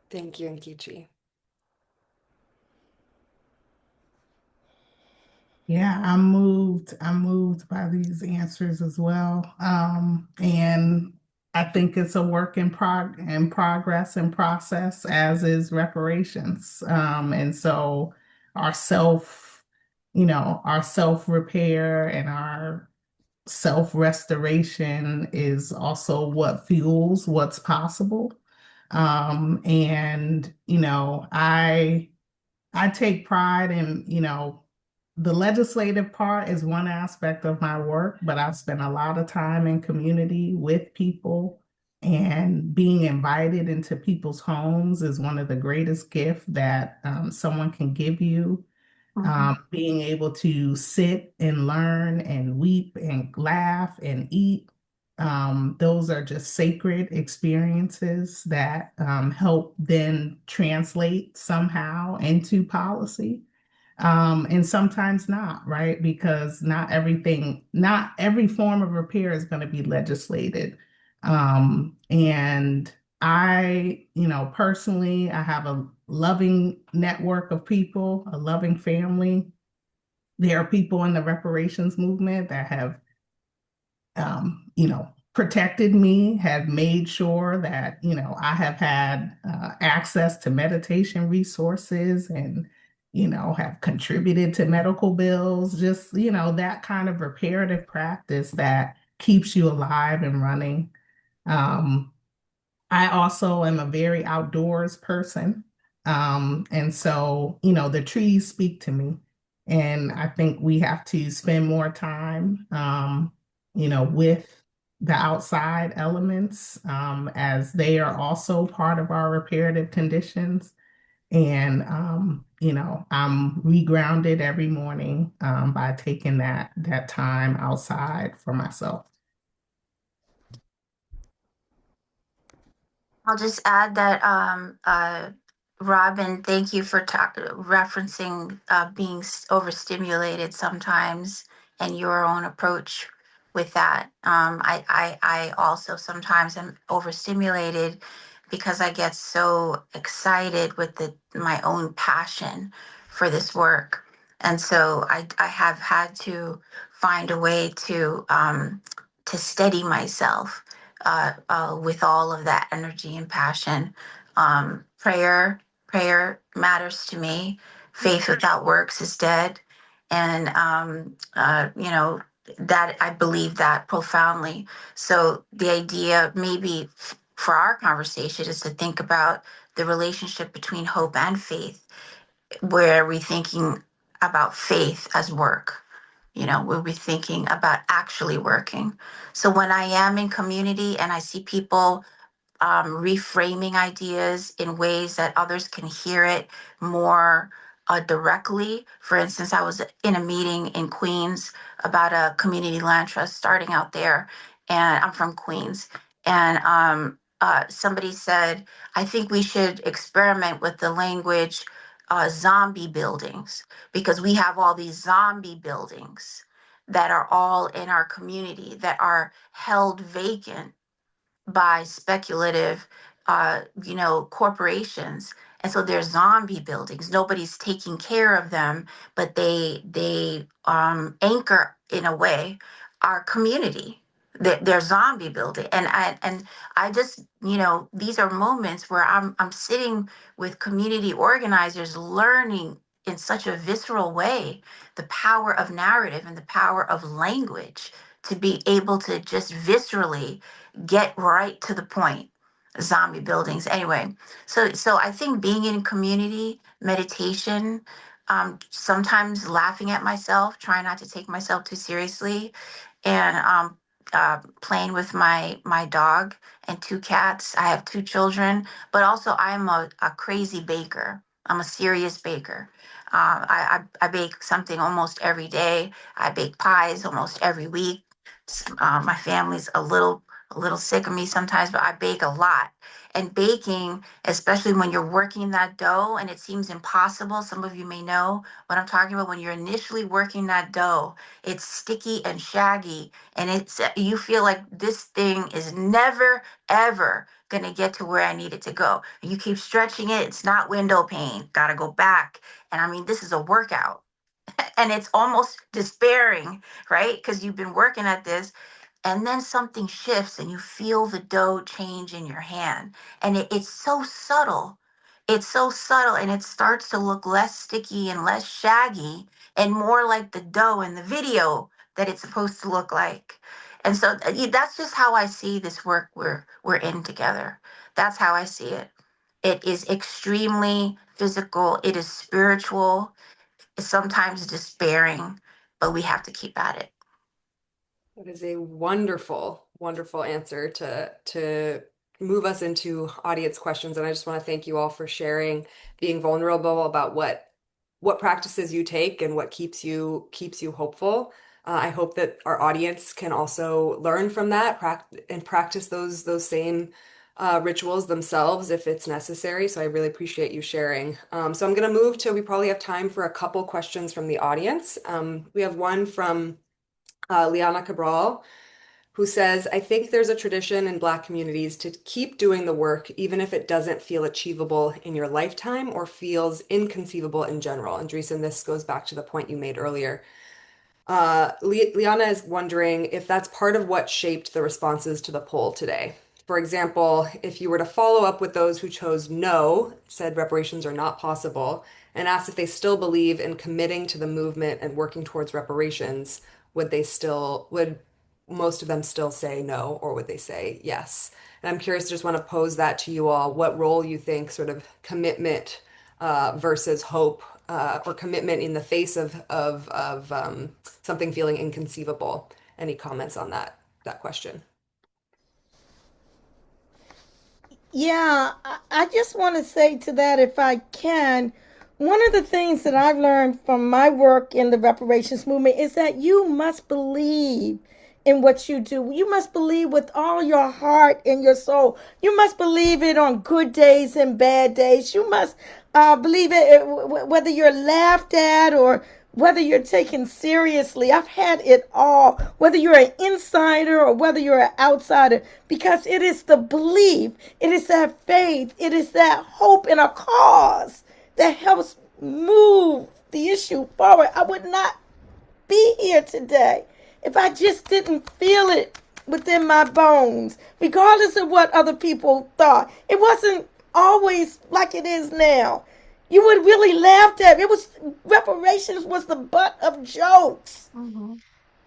Thank you, Nkichi. Yeah, I'm moved by these answers as well. And I think it's a work in progress and process, as is reparations. And so our self, our self repair and our self restoration is also what fuels what's possible. And I take pride in, the legislative part is one aspect of my work, but I've spent a lot of time in community with people, and being invited into people's homes is one of the greatest gifts that someone can give you. Being able to sit and learn and weep and laugh and eat. Those are just sacred experiences that help then translate somehow into policy. And sometimes not, right? Because not every form of repair is going to be legislated. And personally, I have a loving network of people, a loving family. There are people in the reparations movement that have, protected me, have made sure that, I have had access to meditation resources and, have contributed to medical bills, just, that kind of reparative practice that keeps you alive and running. Um, I also am a very outdoors person. And so, the trees speak to me. And I think we have to spend more time, with the outside elements, as they are also part of our reparative conditions. And, I'm regrounded every morning, by taking that time outside for myself. I'll just add that, Robin, thank you for referencing being overstimulated sometimes and your own approach with that. I also sometimes am overstimulated because I get so excited with my own passion for this work. And so I have had to find a way to steady myself with all of that energy and passion. Prayer matters to me. Faith without works is dead, and that I believe that profoundly. So the idea, maybe for our conversation, is to think about the relationship between hope and faith, where we're thinking about faith as work. We'll be thinking about actually working. So when I am in community and I see people reframing ideas in ways that others can hear it more directly. For instance, I was in a meeting in Queens about a community land trust starting out there, and I'm from Queens. And somebody said, I think we should experiment with the language zombie buildings, because we have all these zombie buildings that are all in our community that are held vacant by speculative, corporations. And so they're zombie buildings. Nobody's taking care of them, but they anchor in a way our community. They're zombie building, and I just, these are moments where I'm sitting with community organizers, learning in such a visceral way the power of narrative and the power of language, to be able to just viscerally get right to the point. Zombie buildings anyway. So I think being in community meditation, sometimes laughing at myself, trying not to take myself too seriously, and playing with my dog and two cats. I have two children, but also I'm a crazy baker. I'm a serious baker. I bake something almost every day. I bake pies almost every week. My family's a little sick of me sometimes, but I bake a lot. And baking, especially when you're working that dough and it seems impossible, some of you may know what I'm talking about. When you're initially working that dough, it's sticky and shaggy, and you feel like this thing is never ever going to get to where I need it to go. You keep stretching it, it's not window pane, got to go back. And I mean, this is a workout. And it's almost despairing, right? Because you've been working at this, and then something shifts and you feel the dough change in your hand, and it's so subtle. It's so subtle, and it starts to look less sticky and less shaggy and more like the dough in the video that it's supposed to look like. And so that's just how I see this work we're in together. That's how I see it. It is extremely physical, it is spiritual, it's sometimes despairing, but we have to keep at it. That is a wonderful, wonderful answer to move us into audience questions. And I just want to thank you all for sharing, being vulnerable about what practices you take and what keeps you hopeful. I hope that our audience can also learn from that and practice those same rituals themselves if it's necessary. So I really appreciate you sharing. So I'm going to move to, we probably have time for a couple questions from the audience. We have one from Liana Cabral, who says, I think there's a tradition in Black communities to keep doing the work, even if it doesn't feel achievable in your lifetime or feels inconceivable in general. And Dreesen, this goes back to the point you made earlier. Liana is wondering if that's part of what shaped the responses to the poll today. For example, if you were to follow up with those who chose no, said reparations are not possible, and asked if they still believe in committing to the movement and working towards reparations, would most of them still say no, or would they say yes? And I'm curious, just want to pose that to you all, what role you think sort of commitment versus hope, or commitment in the face of something feeling inconceivable. Any comments on that question? Yeah, I just want to say to that, if I can, one of the things that I've learned from my work in the reparations movement is that you must believe in what you do. You must believe with all your heart and your soul. You must believe it on good days and bad days. You must believe it whether you're laughed at or whether you're taken seriously. I've had it all, whether you're an insider or whether you're an outsider, because it is the belief, it is that faith, it is that hope in a cause that helps move the issue forward. I would not be here today if I just didn't feel it within my bones, regardless of what other people thought. It wasn't always like it is now. You would really laugh at it. It was reparations was the butt of jokes. Mm-hmm.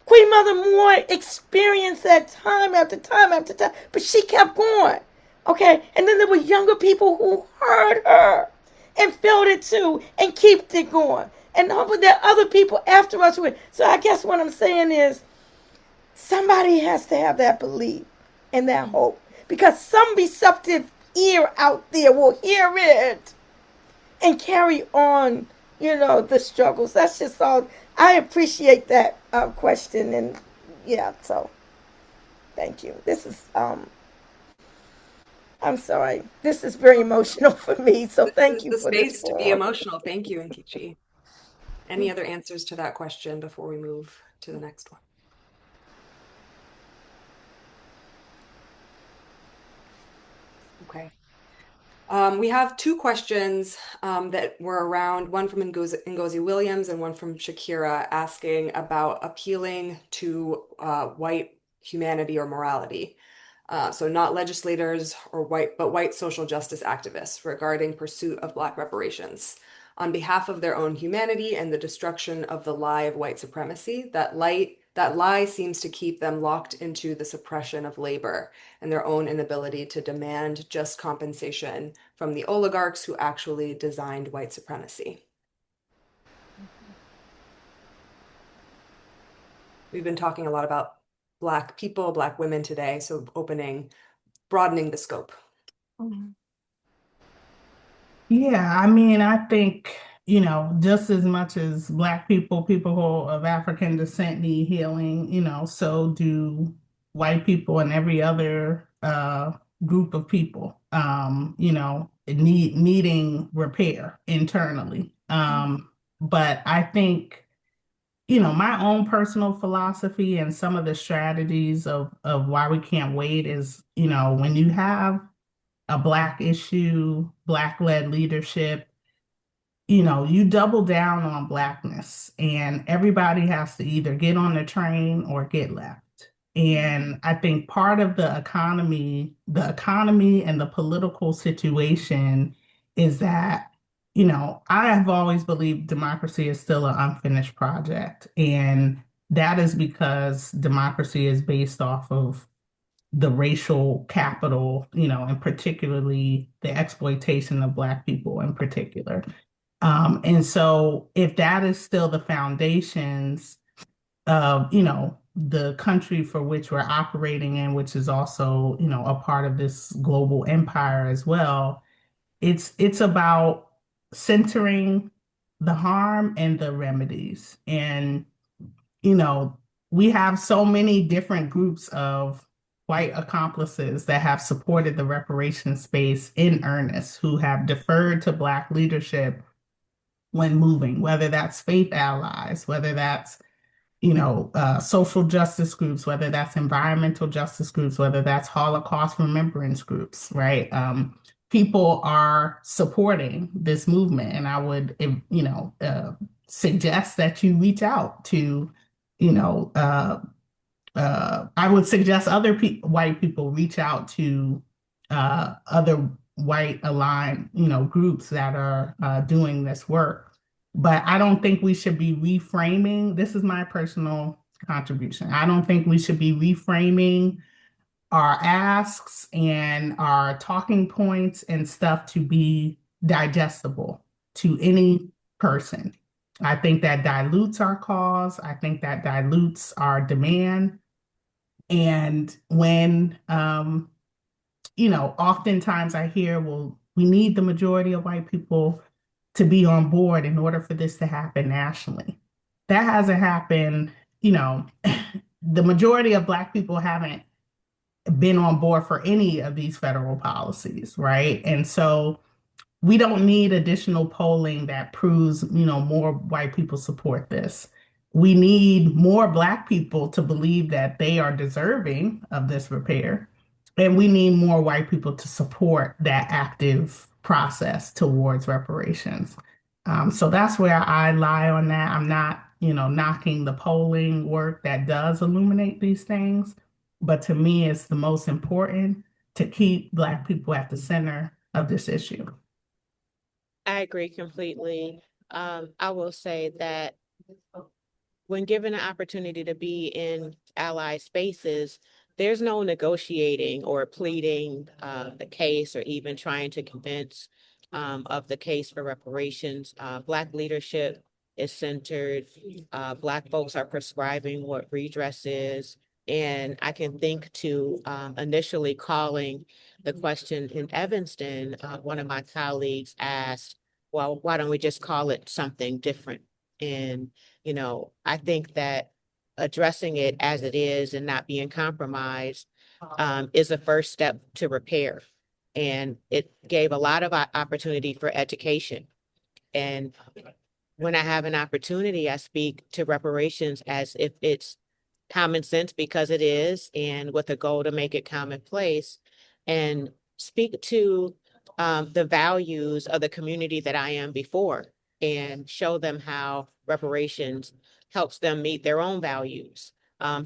Queen Mother Moore experienced that time after time after time, but she kept going. Okay, and then there were younger people who heard her and felt it too and kept it going. And there are other people after us. So I guess what I'm saying is somebody has to have that belief and that hope, because some receptive ear out there will hear it and carry on, the struggles. That's just all. I appreciate that question. And yeah, so thank you. This is, I'm sorry. This is very emotional for me. So thank you the for this space to be emotional. Thank you, Nkechi. Any other answers to that question before we move to the next one? Okay. We have two questions that were around, one from Ngozi Williams and one from Shakira, asking about appealing to white humanity or morality. So not legislators or white social justice activists regarding pursuit of Black reparations. On behalf of their own humanity and the destruction of the lie of white supremacy, that lie seems to keep them locked into the suppression of labor and their own inability to demand just compensation from the oligarchs who actually designed white supremacy. We've been talking a lot about Black people, Black women today, so broadening the scope. Mm-hmm. Yeah, I mean, I think, just as much as Black people who of African descent need healing, so do white people and every other group of people, needing repair internally. But I think, my own personal philosophy and some of the strategies of why we can't wait is, when you have a Black issue, Black-led leadership, you double down on Blackness, and everybody has to either get on the train or get left. And I think part of the economy and the political situation is that, I have always believed democracy is still an unfinished project. And that is because democracy is based off of the racial capital, and particularly the exploitation of Black people in particular. And so if that is still the foundations of, the country for which we're operating in, which is also, a part of this global empire as well, it's about centering the harm and the remedies. And, we have so many different groups of white accomplices that have supported the reparation space in earnest, who have deferred to Black leadership when moving, whether that's faith allies, whether that's, social justice groups, whether that's environmental justice groups, whether that's Holocaust remembrance groups, right? People are supporting this movement, and I would, suggest that you reach out to, I would suggest other white people reach out to other white aligned, groups that are doing this work. But I don't think we should be reframing. This is my personal contribution. I don't think we should be reframing our asks and our talking points and stuff to be digestible to any person. I think that dilutes our cause. I think that dilutes our demand. And when, oftentimes I hear, well, we need the majority of white people to be on board in order for this to happen nationally. That hasn't happened, the majority of Black people haven't been on board for any of these federal policies, right? And so we don't need additional polling that proves, more white people support this. We need more Black people to believe that they are deserving of this repair. And we need more white people to support that active process towards reparations. So that's where I lie on that. I'm not, knocking the polling work that does illuminate these things. But to me, it's the most important to keep Black people at the center of this issue. I agree completely. I will say that when given an opportunity to be in ally spaces, there's no negotiating or pleading the case or even trying to convince of the case for reparations. Black leadership is centered. Black folks are prescribing what redress is. And I can think to initially calling the question in Evanston, one of my colleagues asked, well, why don't we just call it something different? And I think that addressing it as it is and not being compromised is a first step to repair. And it gave a lot of opportunity for education. And when I have an opportunity, I speak to reparations as if it's common sense, because it is, and with a goal to make it commonplace, and speak to the values of the community that I am before, and show them how reparations helps them meet their own values.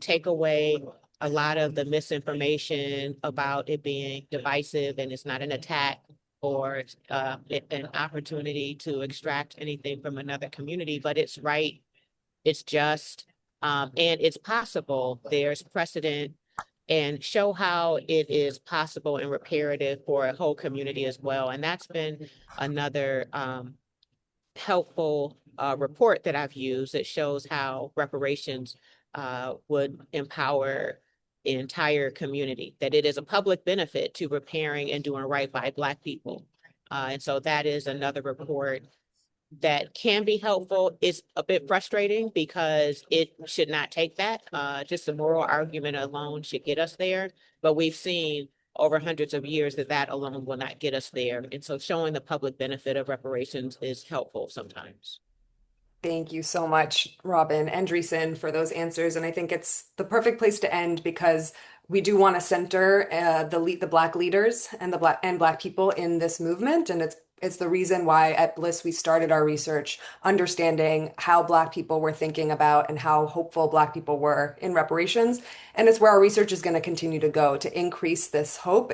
Take away a lot of the misinformation about it being divisive and it's not an attack or an opportunity to extract anything from another community, but it's right, it's just, and it's possible. There's precedent, and show how it is possible and reparative for a whole community as well. And that's been another helpful report that I've used that shows how reparations would empower the entire community, that it is a public benefit to repairing and doing right by Black people. And so that is another report that can be helpful. It's a bit frustrating because it should not take that. Just the moral argument alone should get us there. But we've seen over hundreds of years that alone will not get us there. And so showing the public benefit of reparations is helpful sometimes. Thank you so much, Robin and Dreesen, for those answers. And I think it's the perfect place to end because we do want to center the Black leaders and the Black people in this movement, and it's the reason why at Bliss we started our research understanding how Black people were thinking about and how hopeful Black people were in reparations. And it's where our research is going to continue to go to increase this hope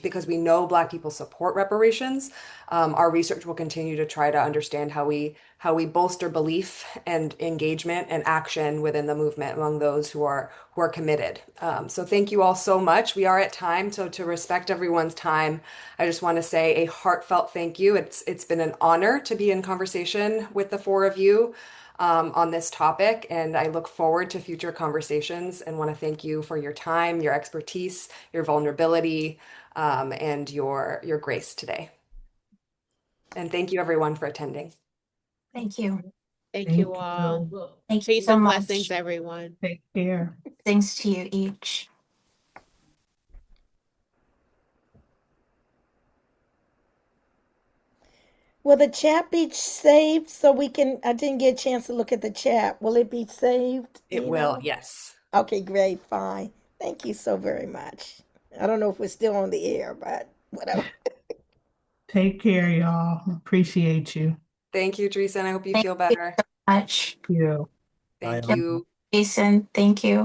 because we know Black people support reparations. Our research will continue to try to understand how we bolster belief and engagement and action within the movement among those who are committed. So thank you all so much. We are at time, so to respect everyone's time, I just want to say a heartfelt thank you. It's been an honor to be in conversation with the four of you on this topic, and I look forward to future conversations and want to thank you for your time, your expertise, your vulnerability, and your grace today. And thank you everyone for attending. Thank you. Thank Thank you all. you. Thank you Peace so and much. blessings, everyone. Take care. Thanks to you each. Will the chat be saved so we can? I didn't get a chance to look at the chat. Will it be saved? Do It you will, know? yes. Okay, great, fine. Thank you so very much. I don't know if we're still on the air, but whatever. Take care, y'all. Appreciate you. Thank you, Teresa, and I hope you Thank feel you better. so much. You. Thank Bye, you. Jason, thank you.